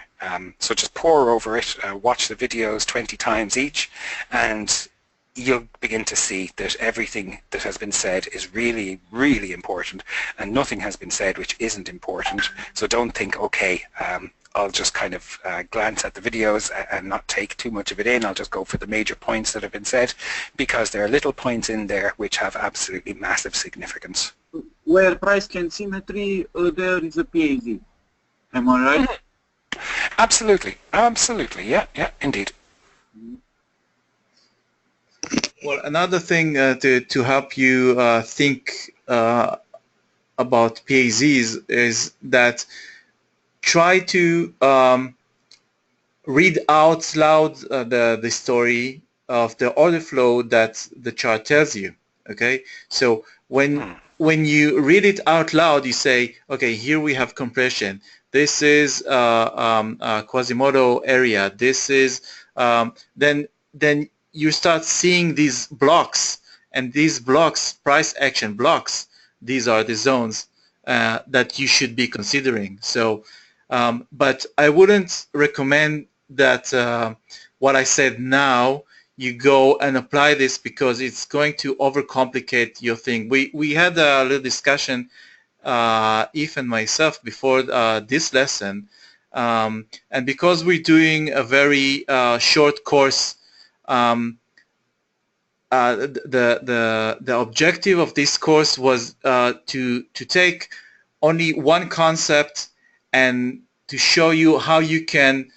So just pore over it, watch the videos 20 times each, and you'll begin to see that everything that has been said is really, really important, and nothing has been said which isn't important. So don't think, okay, I'll just kind of glance at the videos and not take too much of it in. I'll just go for the major points that have been said, because there are little points in there which have absolutely massive significance. Where price can symmetry, there is a PAZ. Am I right? Absolutely, absolutely, yeah, indeed. Well, another thing to help you think about PAZs is that try to read out loud the story of the order flow that the chart tells you. Okay, so when you read it out loud, you say, okay, here we have compression. This is Quasimodo area. This is then you start seeing these blocks, and these blocks, price action blocks, these are the zones that you should be considering. So. But I wouldn't recommend that what I said now, you go and apply this, because it's going to overcomplicate your thing. We had a little discussion, Eve and myself, before this lesson, and because we're doing a very short course, the objective of this course was to take only one concept and to show you how you can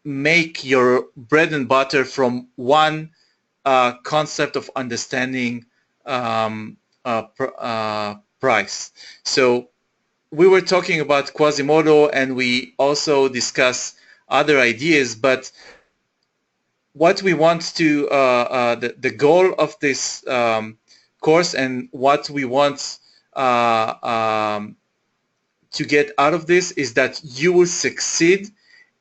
make your bread and butter from one concept of understanding price. So we were talking about Quasimodo, and we also discussed other ideas, but what we want to, the goal of this course, and what we want to get out of this, is that you will succeed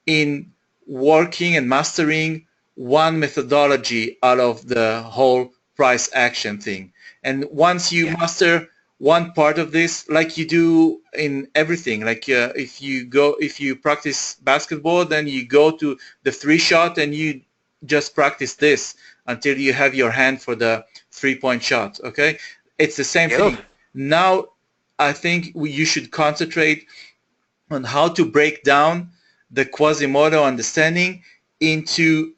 in working and mastering one methodology out of the whole price action thing. And once you master one part of this, like you do in everything, like if you practice basketball, then you go to the 3-shot and you just practice this until you have your hand for the 3-point shot. Okay, it's the same thing. Now I think you should concentrate on how to break down the Quasimodo understanding into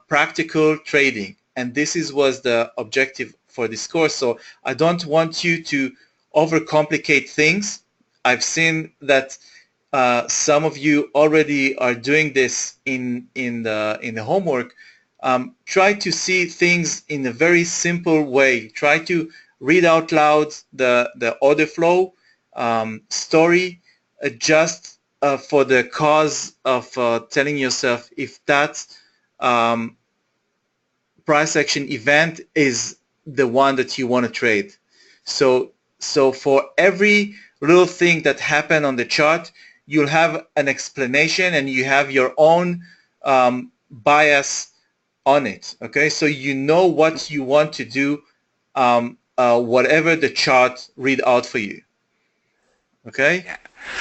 practical trading, and this was the objective for this course. So I don't want you to overcomplicate things. I've seen that some of you already are doing this in the homework. Try to see things in a very simple way. Try to read out loud the order flow story, just for the cause of telling yourself if that price action event is the one that you want to trade. So for every little thing that happened on the chart, you'll have an explanation and you have your own bias on it. Okay, so you know what you want to do, whatever the chart read out for you. Okay,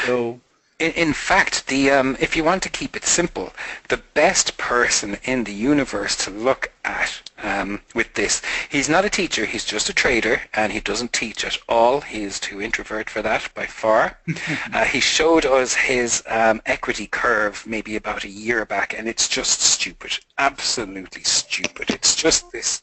so in fact, if you want to keep it simple, the best person in the universe to look at with this, he's not a teacher, he's just a trader, and he doesn't teach at all. He is too introvert for that by far. He showed us his equity curve maybe about a year back, and it's just stupid, absolutely stupid. It's just this.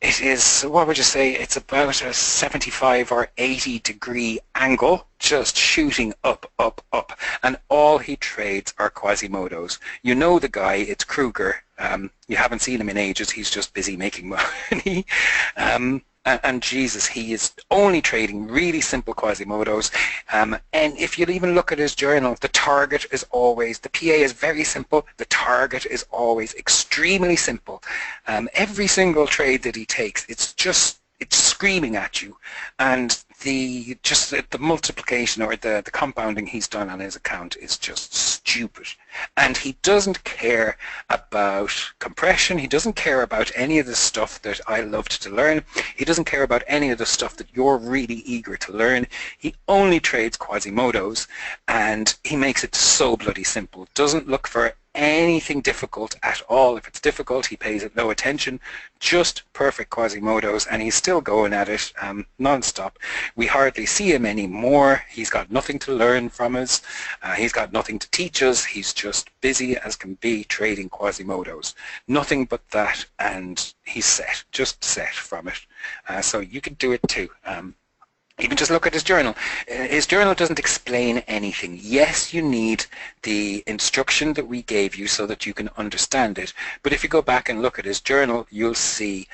It is, what would you say, it's about a 75 or 80 degree angle, just shooting up, up, up. And all he trades are Quasimodos. You know the guy, it's Kruger. You haven't seen him in ages, he's just busy making money. And Jesus, he is only trading really simple Quasimodos. And if you even look at his journal, the target is always, the PA is very simple, the target is always extremely simple. Every single trade that he takes, it's just it's screaming at you, and the multiplication or the compounding he's done on his account is just stupid. And he doesn't care about compression. He doesn't care about any of the stuff that I loved to learn. He doesn't care about any of the stuff that you're really eager to learn. He only trades Quasimodos, and he makes it so bloody simple. Doesn't look for anything difficult at all. If it's difficult, he pays it no attention. Just perfect Quasimodos, and he's still going at it non-stop. We hardly see him anymore. He's got nothing to learn from us. He's got nothing to teach us. He's just busy as can be trading Quasimodos. Nothing but that, and he's set, just set from it. So you can do it too. Even just look at his journal. His journal doesn't explain anything. Yes, you need the instruction that we gave you so that you can understand it. But if you go back and look at his journal, you'll see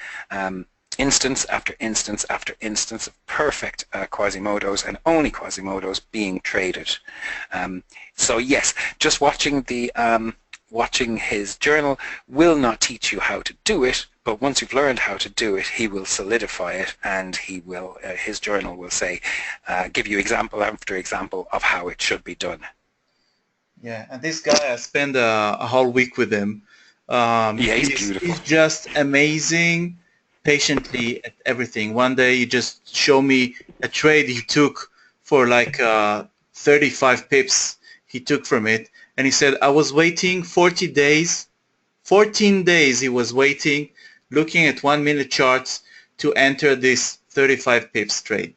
instance after instance after instance of perfect Quasimodos, and only Quasimodos being traded. So yes, just watching his journal will not teach you how to do it, but once you've learned how to do it, he will solidify it, and he will, his journal will say, give you example after example of how it should be done. Yeah, and this guy, I spent a whole week with him. Yeah, he's beautiful. He's just amazing, patiently at everything. One day he just showed me a trade he took for like 35 pips he took from it. And he said, I was waiting 40 days, 14 days he was waiting, looking at 1 minute charts to enter this 35 pips trade.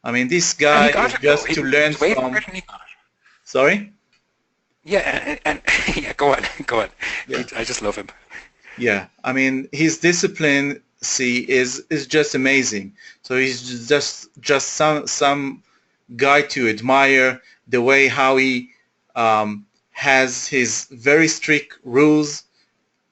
I mean, this guy is just to learn from... Sorry? Yeah, and yeah, go on. Yeah. I just love him. Yeah, I mean, his discipline, is just amazing. So he's just some guy to admire, the way how he has his very strict rules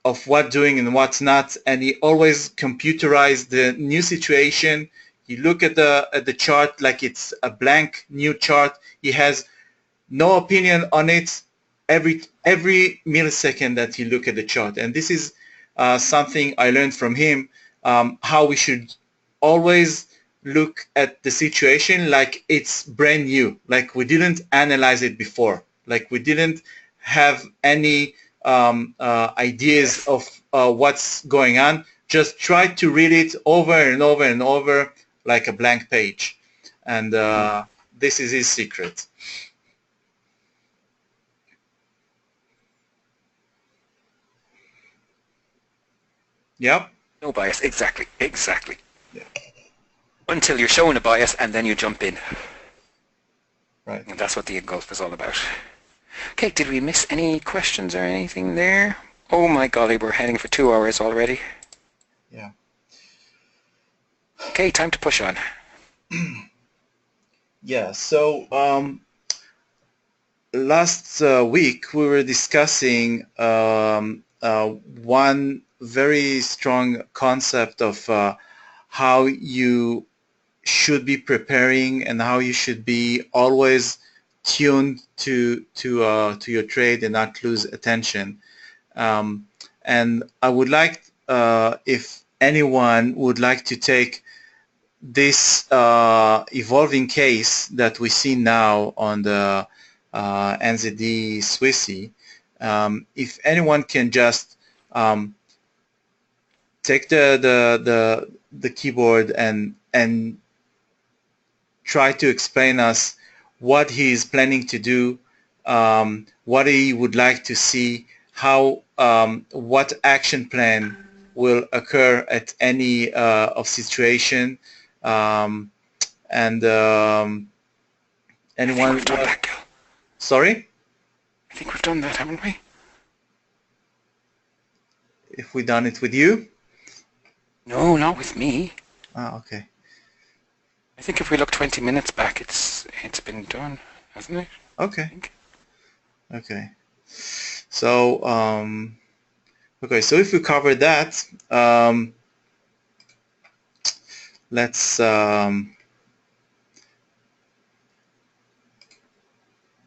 of what doing and what's not, and he always computerized the new situation. You look at the chart like it's a blank new chart. He has no opinion on it every millisecond that you look at the chart. And this is something I learned from him, how we should always look at the situation like it's brand new, like we didn't analyze it before, like we didn't have any ideas of what's going on. Just try to read it over and over and over like a blank page. And this is his secret. Yep. No bias, exactly. Yeah. Until you're showing a bias, and then you jump in. Right. And that's what the engulf is all about. Okay, did we miss any questions or anything there? Oh my golly, we're heading for 2 hours already. Yeah. Okay, time to push on. Yeah, so last week we were discussing one very strong concept of how you should be preparing and how you should be always tuned to your trade and not lose attention. And I would like, if anyone would like to take this evolving case that we see now on the NZD Swissy, if anyone can just take the keyboard and try to explain us what he is planning to do, what he would like to see, how what action plan will occur at any of situation, and anyone. We've done that, Gil. Sorry? I think we've done that, haven't we? If we done it with you? No, not with me. Ah, okay. I think if we look 20 minutes back, it's been done, hasn't it? Okay. Okay. So okay. So if we cover that, let's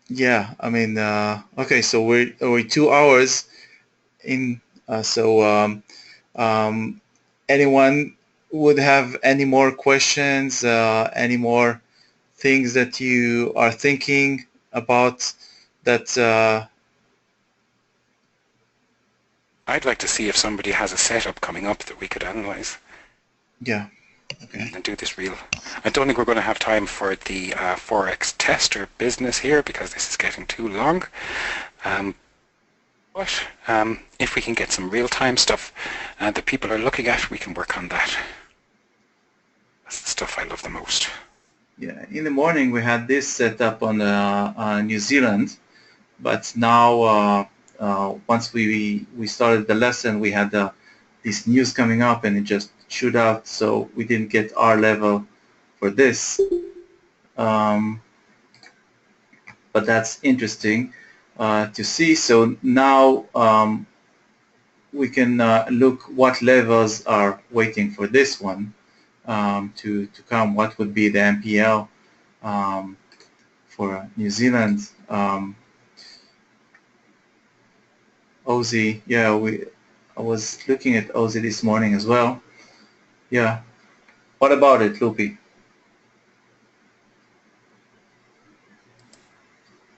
yeah. I mean, okay. So we're 2 hours in. So anyone would have any more questions, any more things that you are thinking about that I'd like to see if somebody has a setup coming up that we could analyze. Yeah. Okay. And do this real. I don't think we're going to have time for the Forex tester business here because this is getting too long. But if we can get some real-time stuff that people are looking at, we can work on that. That's the stuff I love the most. Yeah. In the morning we had this set up on New Zealand, but now once we started the lesson, we had this news coming up and it just shoot out, so we didn't get our level for this. But that's interesting to see. So now we can look what levels are waiting for this one to come. What would be the MPL for New Zealand? Aussie, yeah, I was looking at Aussie this morning as well. Yeah. What about it, Lupi?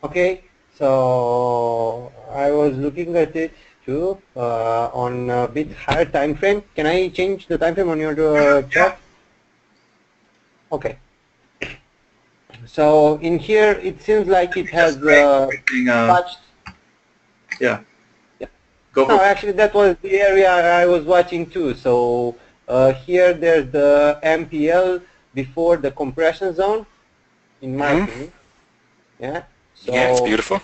Okay, so I was looking at it too on a bit higher time frame. Can I change the time frame on your chart? Okay. So in here, it seems like it has touched. Yeah. Yeah. Go for No, actually, that was the area I was watching too. So here, there's the MPL before the compression zone, in my opinion. Yeah. So yeah, it's beautiful.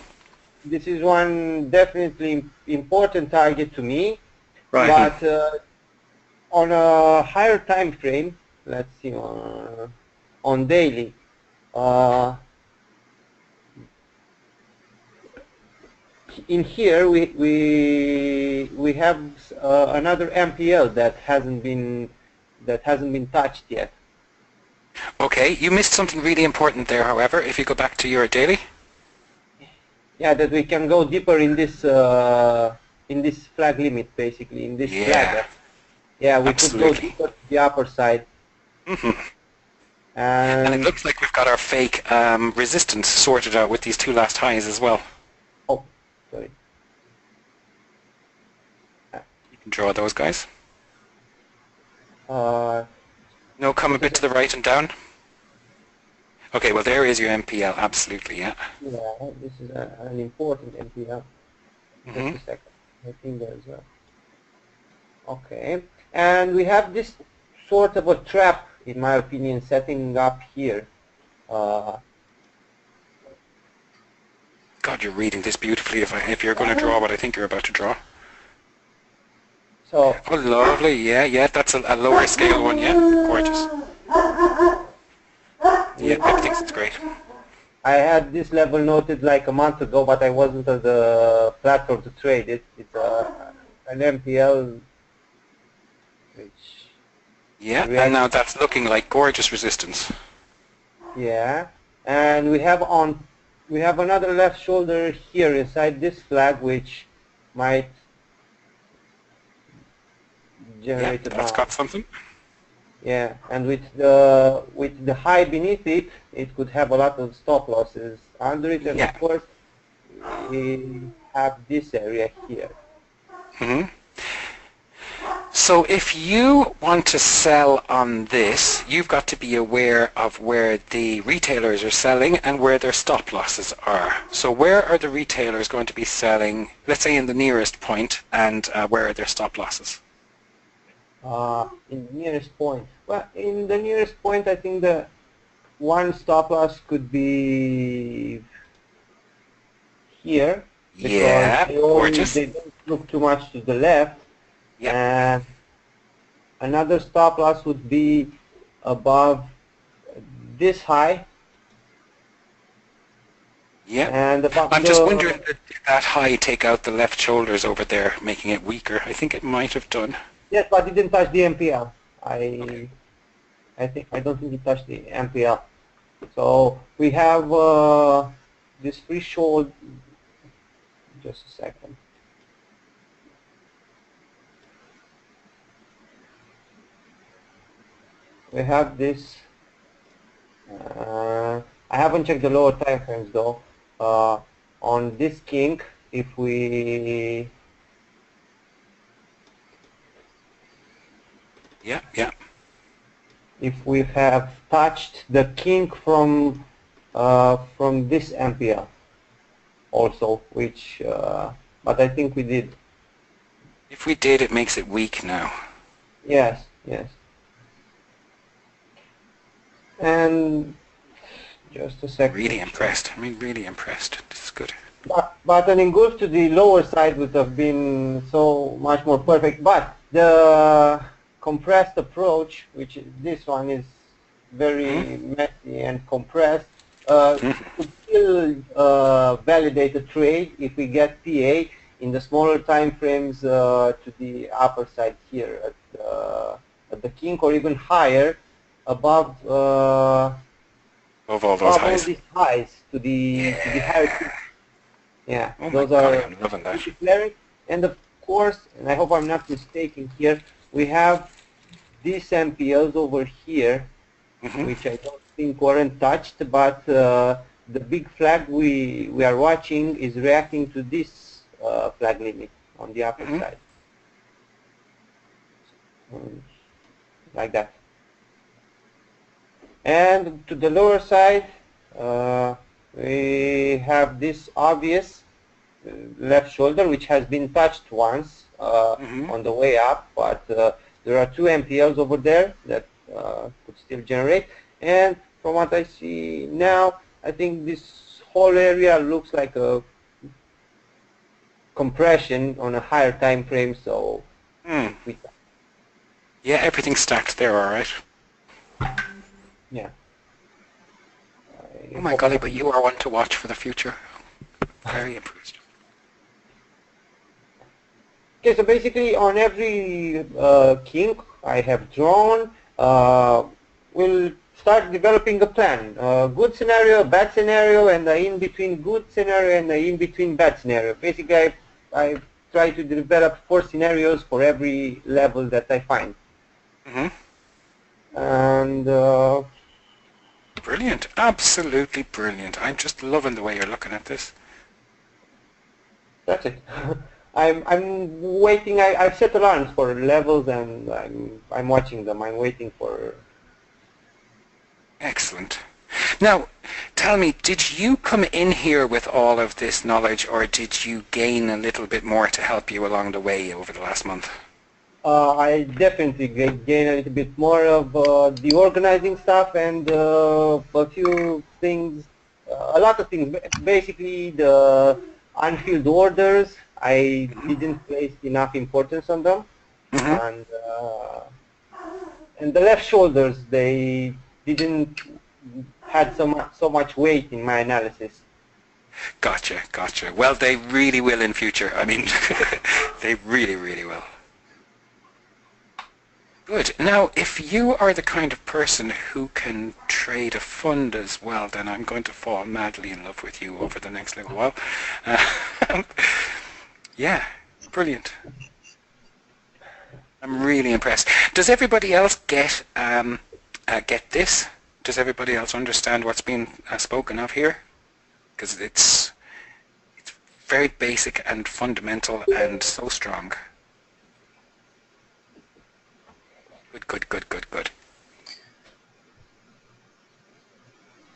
This is one definitely important target to me. Right. But on a higher time frame, let's see, on daily, in here we have another MPL that hasn't been touched yet. Okay, you missed something really important there, however, if you go back to your daily. Yeah, that we can go deeper in this flag limit, basically, in this flag. Yeah, we absolutely. could go deeper to the upper side. And it looks like we've got our fake resistance sorted out with these two last highs as well. Oh, sorry. You can draw those guys. No, come a bit to the right and down. Okay, well there is your MPL, absolutely, yeah. Yeah, this is an important MPL. Just a second, I think there as well. Okay, and we have this sort of a trap, in my opinion, setting up here. God, you're reading this beautifully if you're going to draw what I think you're about to draw. So. Oh, lovely, yeah, that's a lower scale one, yeah, gorgeous. Yeah, everything's great. I had this level noted like a month ago, but I wasn't on the platform to trade it. It's an MPL, which... Yeah, and now that's looking like gorgeous resistance. Yeah, and we have another left shoulder here inside this flag, which might generate a that's got something. Yeah, and with the high beneath it, it could have a lot of stop losses under it, and of course we have this area here. So if you want to sell on this, you've got to be aware of where the retailers are selling and where their stop losses are. So where are the retailers going to be selling, let's say in the nearest point, and where are their stop losses? In the nearest point. Well, in the nearest point, I think the one stop loss could be here. Yeah, gorgeous. They don't look too much to the left. Yep. And another stop loss would be above this high. Yeah. And I'm just wondering, did that high take out the left shoulders over there, making it weaker? I think it might have done. Yes, but it didn't touch the MPL. I don't think it touched the MPL. So we have this free shoulder. Just a second. we have this. I haven't checked the lower time frames though. On this kink, if we have touched the kink from this MPL also, which but I think we did. If we did, it makes it weak now. Yes, yes. And just a second. Really impressed. I mean, really impressed. This is good. But an engulf to the lower side would have been so much more perfect. But the compressed approach, which this one is very messy and compressed, could still validate the trade if we get PA in the smaller time frames to the upper side here at the kink, or even higher above all those highs. These highs to the higher kink. Yeah, oh those my God, are I'm loving that. flaring. And of course, and I hope I'm not mistaken here, we have these MPLs over here, which I don't think weren't touched, but the big flag we are watching is reacting to this flag limit on the upper side. Like that. And to the lower side, we have this obvious left shoulder, which has been touched once on the way up, but there are two MPLs over there that could still generate. And from what I see now, I think this whole area looks like a compression on a higher time frame. So yeah, everything's stacked there, all right. Yeah. Oh my golly, but you are one to watch for the future. Very impressed. Okay, so basically on every kink I have drawn, we'll start developing a plan. Good scenario, bad scenario, and the in-between good scenario and the in-between bad scenario. Basically, I try to develop 4 scenarios for every level that I find. And brilliant, absolutely brilliant. I'm just loving the way you're looking at this. That's it. I'm waiting. I've set alarms for levels, and I'm watching them. I'm waiting for. Excellent. Now, tell me, did you come in here with all of this knowledge, or did you gain a little bit more to help you along the way over the last month? I definitely gain a little bit more of the organizing stuff and a few things, a lot of things. Basically, the unfilled orders, I didn't place enough importance on them, and the left shoulders, they didn't had so much weight in my analysis. Gotcha, gotcha. Well, they really will in future. I mean, they really, really will. Good. Now, if you are the kind of person who can trade a fund as well, then I'm going to fall madly in love with you over the next little while. Yeah, brilliant. I'm really impressed. Does everybody else get this? Does everybody else understand what's being spoken of here? Because it's very basic and fundamental and so strong. Good.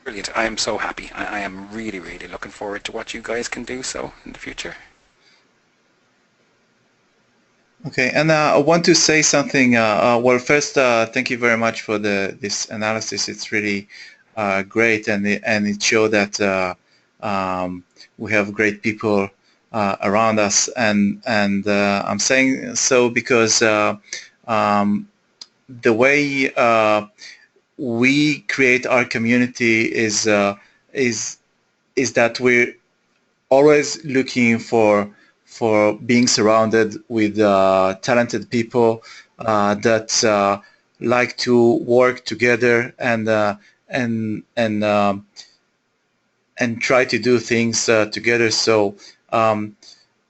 Brilliant. I am so happy. I am really, really looking forward to what you guys can do so in the future. Okay, and I want to say something. Well, first, thank you very much for this analysis. It's really great, and it showed that we have great people around us. And I'm saying so because the way we create our community is that we're always looking for being surrounded with talented people that like to work together and try to do things together. So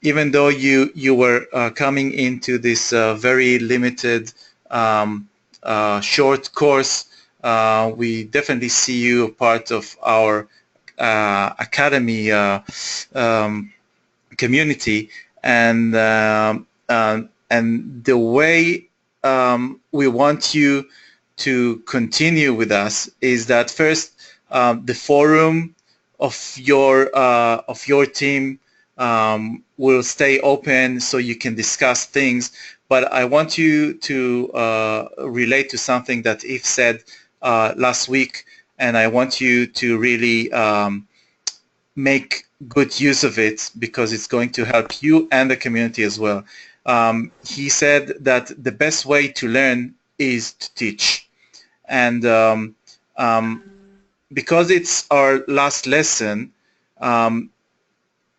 even though you were coming into this very limited short course, we definitely see you part of our academy community, and the way we want you to continue with us is that first, the forum of your team will stay open so you can discuss things. But I want you to relate to something that Yves said last week, and I want you to really make good use of it, because it's going to help you and the community as well. He said that the best way to learn is to teach. And because it's our last lesson, and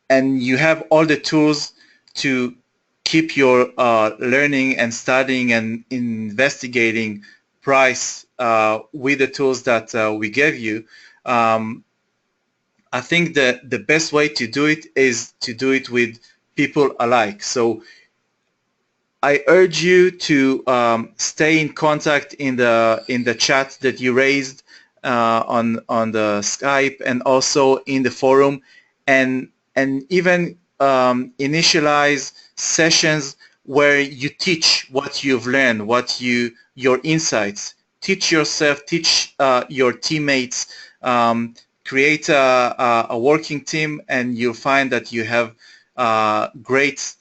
you have all the tools to keep your learning and studying and investigating price with the tools that we gave you, I think that the best way to do it is to do it with people alike. So I urge you to stay in contact in the chat that you raised on the Skype, and also in the forum, and even initialize sessions where you teach what you've learned, your insights. Teach yourself, teach your teammates. Create a working team, and you'll find that you have great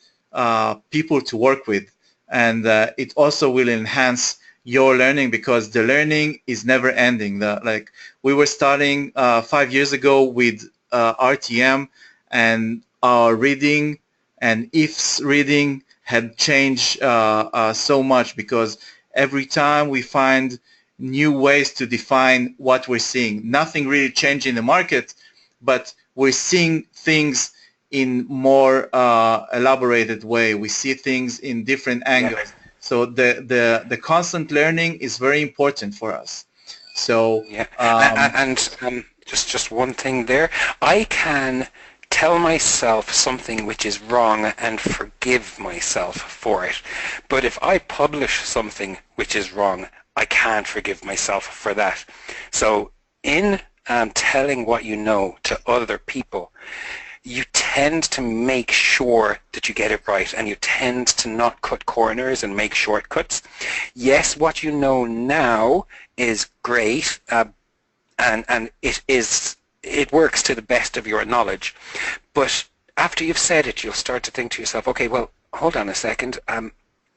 people to work with, and it also will enhance your learning, because the learning is never ending. Like we were starting 5 years ago with RTM, and our reading and Yves' reading had changed so much, because every time we find new ways to define what we're seeing. Nothing really changed in the market, but we're seeing things in more elaborated way. We see things in different angles. Yeah. So the constant learning is very important for us. So yeah, just one thing there. I can tell myself something which is wrong and forgive myself for it. But if I publish something which is wrong, I can't forgive myself for that. So in telling what you know to other people, you tend to make sure that you get it right, and you tend to not cut corners and make shortcuts. Yes, what you know now is great, and it works to the best of your knowledge. But after you've said it, you'll start to think to yourself, okay, well, hold on a second,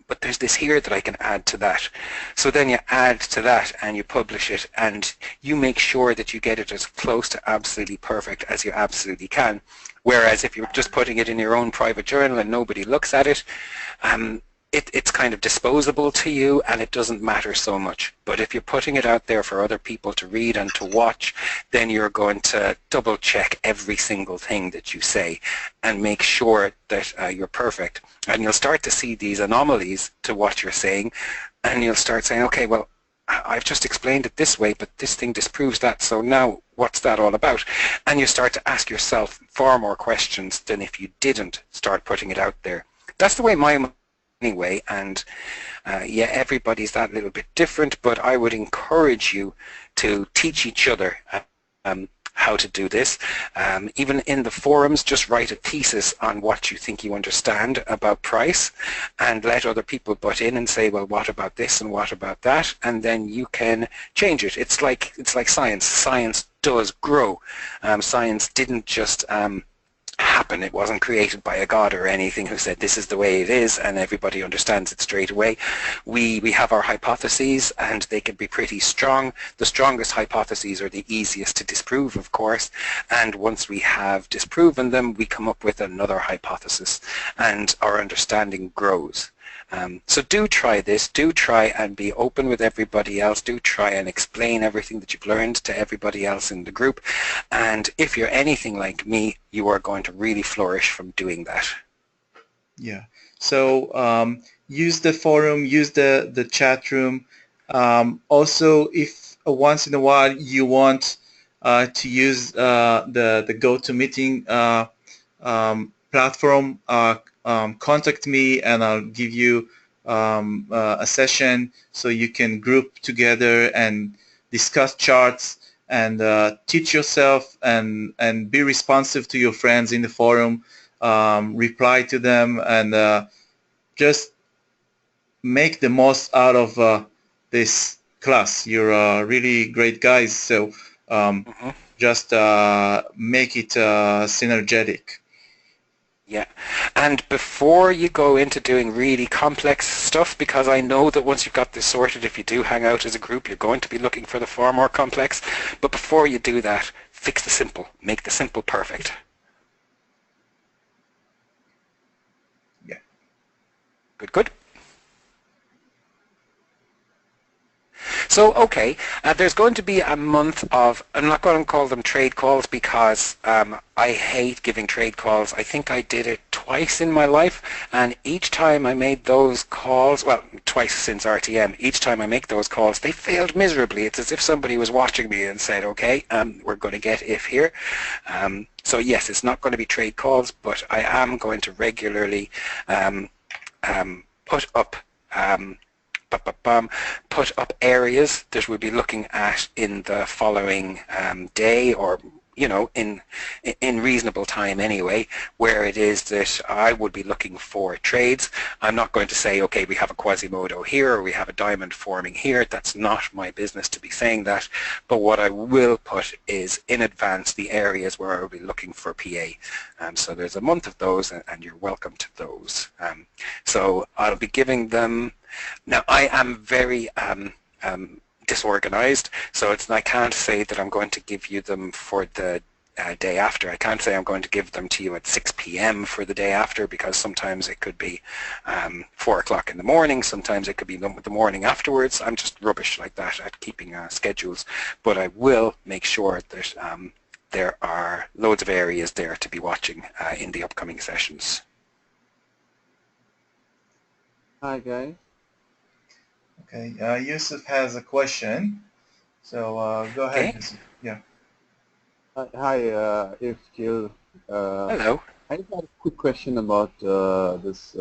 but there's this here that I can add to that. So then you add to that and you publish it, and you make sure that you get it as close to absolutely perfect as you absolutely can. Whereas if you're just putting it in your own private journal and nobody looks at it, it's kind of disposable to you, and it doesn't matter so much. But if you're putting it out there for other people to read and to watch, then you're going to double check every single thing that you say and make sure that you're perfect. And you'll start to see these anomalies to what you're saying, and you'll start saying, okay, well, I've just explained it this way, but this thing disproves that, so now what's that all about? And you start to ask yourself far more questions than if you didn't start putting it out there. That's the way my anyway, and yeah, everybody's that little bit different, but I would encourage you to teach each other how to do this. Even in the forums, just write a thesis on what you think you understand about price, and let other people butt in and say, well, what about this and what about that? And then you can change it. It's like science. Science does grow. Science didn't just happen. It wasn't created by a god or anything who said this is the way it is and everybody understands it straight away. We have our hypotheses, and they can be pretty strong. The strongest hypotheses are the easiest to disprove, of course, and once we have disproven them, we come up with another hypothesis, and our understanding grows. So do try this. Do try and be open with everybody else. Do try and explain everything that you've learned to everybody else in the group. And if you're anything like me, you are going to really flourish from doing that. Yeah. So use the forum, use the chat room. Also, if once in a while you want to use the GoToMeeting platform, contact me, and I'll give you a session so you can group together and discuss charts and teach yourself and be responsive to your friends in the forum, reply to them, and just make the most out of this class. You're really great guys, so just make it synergetic. Yeah, and before you go into doing really complex stuff, because I know that once you've got this sorted, if you do hang out as a group, you're going to be looking for the far more complex. But before you do that, fix the simple. Make the simple perfect. Yeah. Good, good. So, okay, there's going to be a month of, I'm not going to call them trade calls because I hate giving trade calls. I think I did it twice in my life, and each time I made those calls, well, twice since RTM, each time I make those calls, they failed miserably. It's as if somebody was watching me and said, okay, we're going to get if here. So yes, it's not going to be trade calls, but I am going to regularly put up areas that we'll be looking at in the following day, or in reasonable time anyway, where it is that I would be looking for trades. I'm not going to say, okay, we have a Quasimodo here or we have a diamond forming here. That's not my business to be saying that. But what I will put is in advance the areas where I will be looking for PA. So there's a month of those, and you're welcome to those. So I'll be giving them. Now I am very disorganized, so I can't say that I'm going to give you them for the day after. I can't say I'm going to give them to you at 6 p.m. for the day after, because sometimes it could be 4 o'clock in the morning, sometimes it could be the morning afterwards. I'm just rubbish like that at keeping schedules, but I will make sure that there are loads of areas there to be watching in the upcoming sessions. Hi guys. Okay, Yusuf has a question, so go ahead, Okay. Yusuf. Yeah. Hi, Skill. Hello. I just had a quick question about this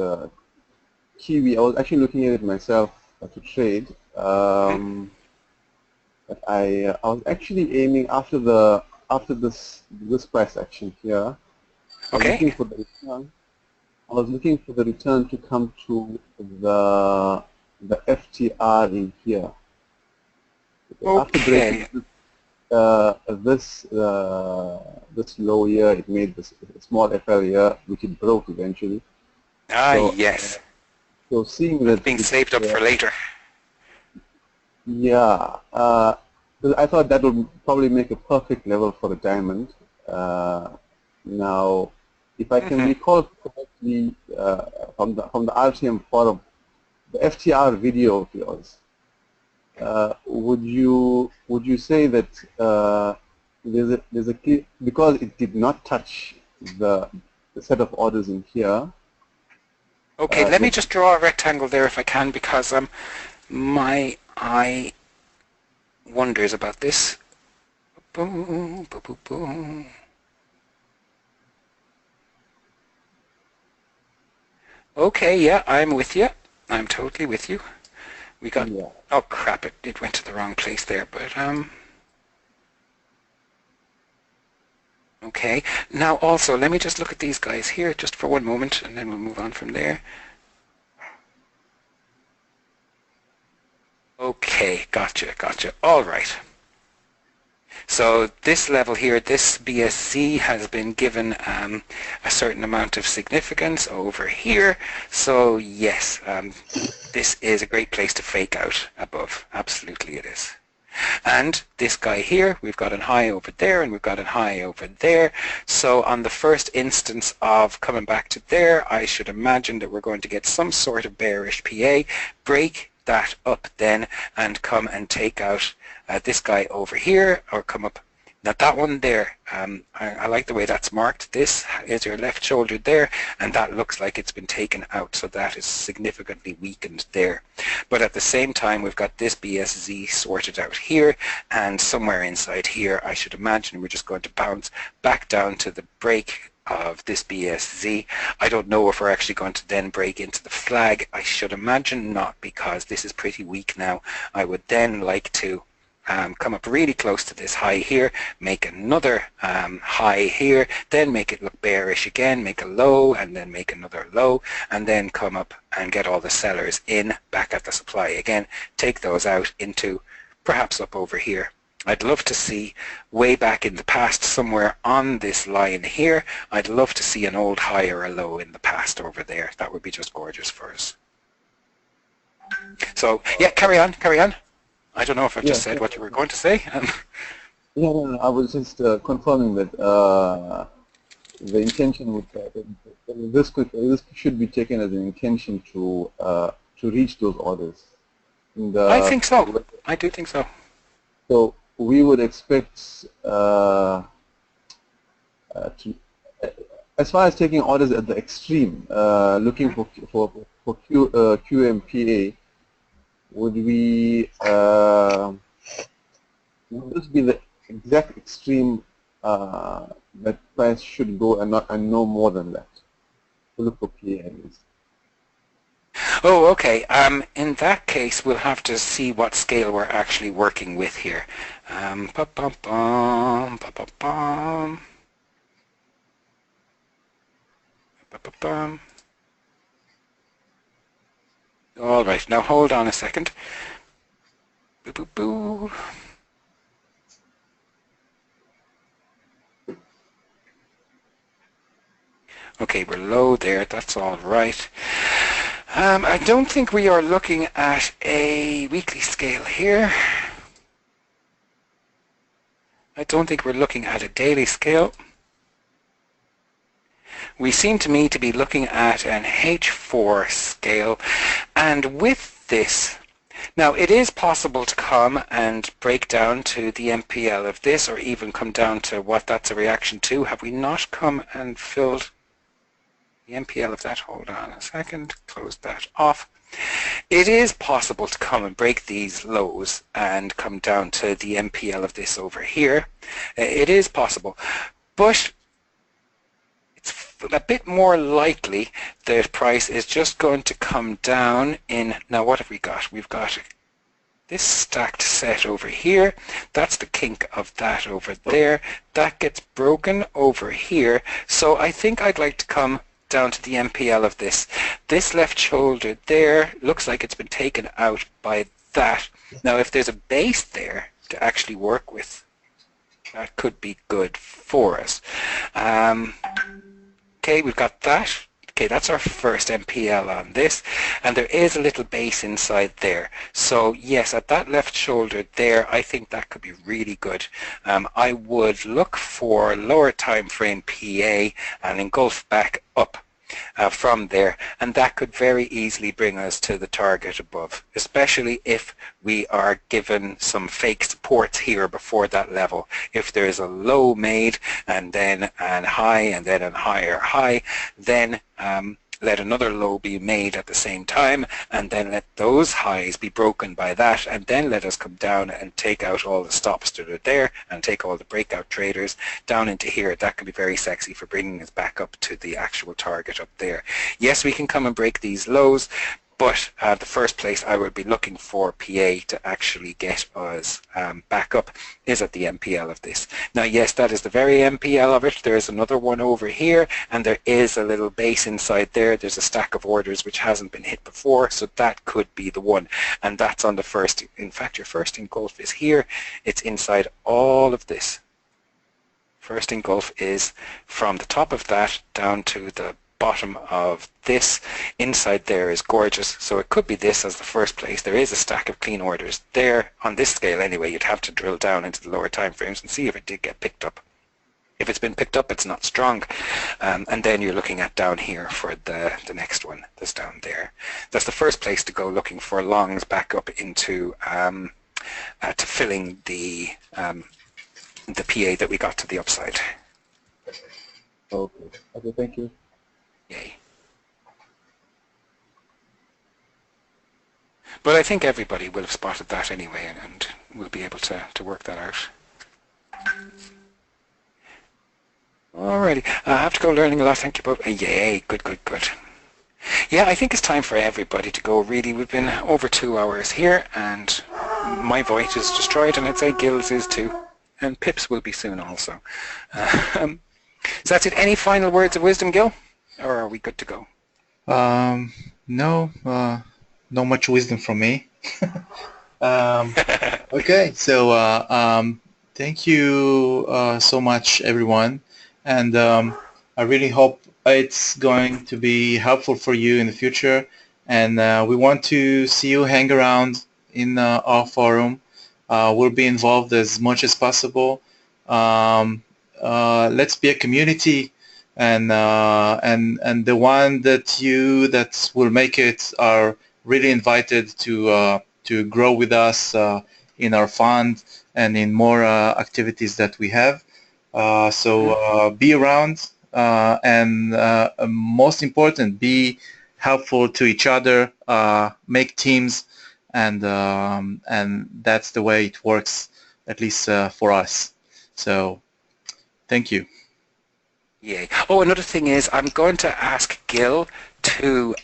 Kiwi. I was actually looking at it myself to trade. But I was actually aiming after this price action here. Okay. I was looking for the return to come to the FTR in here. After breaking this low here, it made this small FL here, which it broke eventually. Yes. So seeing that being saved up for later. Yeah, I thought that would probably make a perfect level for a diamond. Now, if I can recall correctly from the RTM forum, the FTR video of yours, would you say that there's a clear, because it did not touch the set of orders in here? Okay, let me just draw a rectangle there if I can, because my eye wonders about this. Boom, boom, boom, boom. Okay, yeah, I'm with you. I'm totally with you. We got, oh crap, it went to the wrong place there, but okay. Now also, let me just look at these guys here just for one moment, and then we'll move on from there. Okay, gotcha. All right. So this level here, this BSC has been given a certain amount of significance over here. So yes, this is a great place to fake out above. Absolutely it is. And this guy here, we've got an high over there and we've got a high over there. So on the first instance of coming back to there, I should imagine that we're going to get some sort of bearish PA, break that up then and come and take out this guy over here, or come up. Now that one there, I like the way that's marked. This is your left shoulder there, and that looks like it's been taken out, so that is significantly weakened there. But at the same time, we've got this BSZ sorted out here, and somewhere inside here, I should imagine we're just going to bounce back down to the break of this BSZ. I don't know if we're actually going to then break into the flag. I should imagine not, because this is pretty weak now. I would then like to come up really close to this high here, make another high here, then make it look bearish again, make a low, and then make another low, and then come up and get all the sellers in back at the supply again, take those out into perhaps up over here. I'd love to see way back in the past somewhere on this line here. I'd love to see an old high or a low in the past over there. That would be just gorgeous for us. So yeah, carry on, carry on. I don't know if I've just said what you were going to say. No, I was just confirming that the intention would this should be taken as an intention to reach those orders. And, I think so. I do think so. So we would expect to, as far as taking orders at the extreme, looking for QMPA. Would we, would this be the exact extreme that price should go and no more than that? To look for PA at least. Oh, okay. In that case, we'll have to see what scale we're actually working with here. All right, now hold on a second. Boo, boo, boo. Okay, we're low there, that's all right. I don't think we are looking at a weekly scale here. I don't think we're looking at a daily scale. We seem to me to be looking at an H4 scale, and with this, now it is possible to come and break down to the MPL of this, or even come down to what that's a reaction to. Have we not come and filled the MPL of that? Hold on a second, close that off. It is possible to come and break these lows and come down to the MPL of this over here. It is possible, but a bit more likely the price is just going to come down in, now what have we got? We've got this stacked set over here. That's the kink of that over there. That gets broken over here. So I think I'd like to come down to the MPL of this. This left shoulder there looks like it's been taken out by that. Now if there's a base there to actually work with, that could be good for us. Okay, we've got that. Okay, that's our first MPL on this, and there is a little base inside there. So yes, at that left shoulder there, I think that could be really good. I would look for lower time frame PA and engulf back up from there, and that could very easily bring us to the target above, especially if we are given some fake supports here before that level. If there is a low made and then a high and then a higher high, then let another low be made at the same time, and then let those highs be broken by that, and then let us come down and take out all the stops that are there and take all the breakout traders down into here. That can be very sexy for bringing us back up to the actual target up there. Yes, we can come and break these lows, but the first place I would be looking for PA to actually get us back up is at the MPL of this. Now yes, that is the very MPL of it. There is another one over here, and there is a little base inside there. There's a stack of orders which hasn't been hit before, so that could be the one, and that's on the first. In fact, your first engulf is here. It's inside all of this. First engulf is from the top of that down to the bottom of this. Inside there is gorgeous, so it could be this as the first place. There is a stack of clean orders there on this scale anyway. You'd have to drill down into the lower time frames and see if it did get picked up. If it's been picked up, it's not strong, and then you're looking at down here for the next one that's down there. That's the first place to go, looking for longs back up into to filling the PA that we got to the upside. Okay, thank you. Yay. But I think everybody will have spotted that anyway, and will be able to work that out. Alrighty. I have to go learning a lot. Thank you both. Yay. Good. Yeah, I think it's time for everybody to go, really. We've been over 2 hours here, and my voice is destroyed, and I'd say Gil's is too. And Pip's will be soon also. So that's it. Any final words of wisdom, Gil? Or are we good to go? No, not much wisdom from me. Okay, so thank you so much, everyone. And I really hope it's going to be helpful for you in the future. And we want to see you hang around in our forum. We'll be involved as much as possible. Let's be a community, and the one that will make it are really invited to grow with us in our fund and in more activities that we have. So be around, and most important, be helpful to each other, make teams, and that's the way it works, at least for us. So thank you. Yay. Oh, another thing is, I'm going to ask Gil to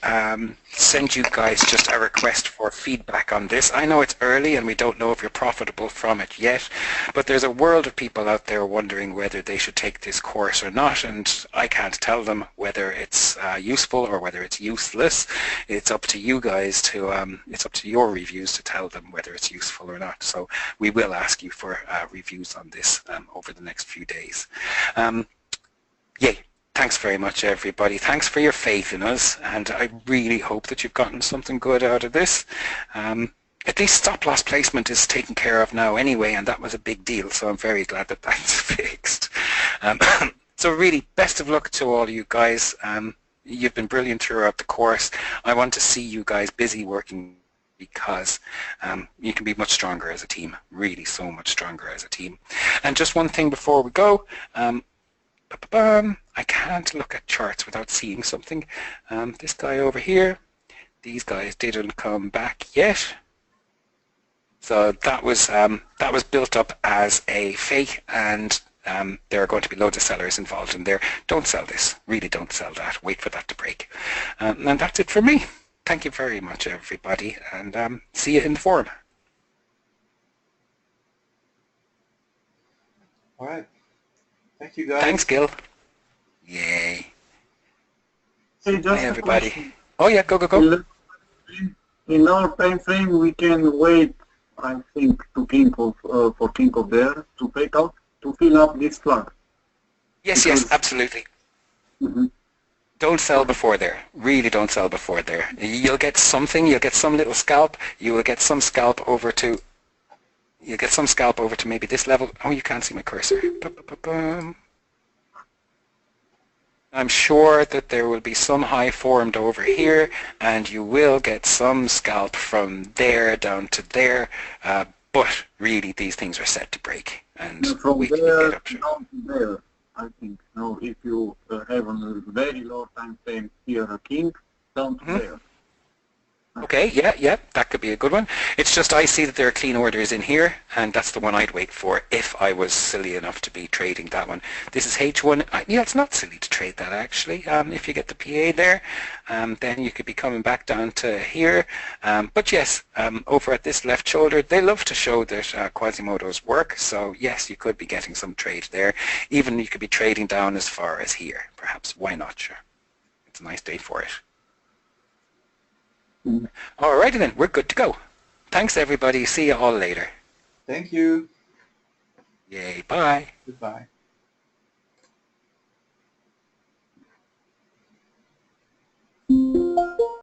send you guys just a request for feedback on this. I know it's early and we don't know if you're profitable from it yet, but there's a world of people out there wondering whether they should take this course or not, and I can't tell them whether it's useful or whether it's useless. It's up to you guys to, it's up to your reviews to tell them whether it's useful or not. So we will ask you for reviews on this over the next few days. Yay. Thanks very much, everybody. Thanks for your faith in us, and I really hope that you've gotten something good out of this. At least stop-loss placement is taken care of now anyway, and that was a big deal, so I'm very glad that that's fixed. So really, best of luck to all you guys. You've been brilliant throughout the course. I want to see you guys busy working, because you can be much stronger as a team, really so much stronger as a team. And just one thing before we go, I can't look at charts without seeing something. This guy over here, these guys didn't come back yet. So that was built up as a fake, and there are going to be loads of sellers involved in there. Don't sell this. Really don't sell that. Wait for that to break. And that's it for me. Thank you very much, everybody, and see you in the forum. All right. Thank you, guys. Thanks, Gil. Yay. Hey, just Hi, a everybody. question. Oh, yeah, go. In our time frame, we can wait, I think, to for King of the Air to take out, to fill up this flag. Yes, absolutely. Mm-hmm. Don't sell before there. Really don't sell before there. You'll get something. You'll get some little scalp. You will get some scalp over to... You'll get some scalp over to maybe this level. Oh, you can't see my cursor. I'm sure that there will be some high formed over here, and you will get some scalp from there down to there. But really, these things are set to break, and from we can there get up to down to there, I think. No, if you have a very low time frame here, a king, down to there. Okay, yeah, that could be a good one. It's just I see that there are clean orders in here, and that's the one I'd wait for if I was silly enough to be trading that one. This is H1. Yeah, it's not silly to trade that, actually. If you get the PA there, then you could be coming back down to here. But yes, over at this left shoulder, they love to show that Quasimodos work, so yes, you could be getting some trade there. Even you could be trading down as far as here, perhaps. Why not? Sure. It's a nice day for it. Alrighty then, we're good to go. Thanks everybody, see you all later. Thank you. Yay, bye. Goodbye.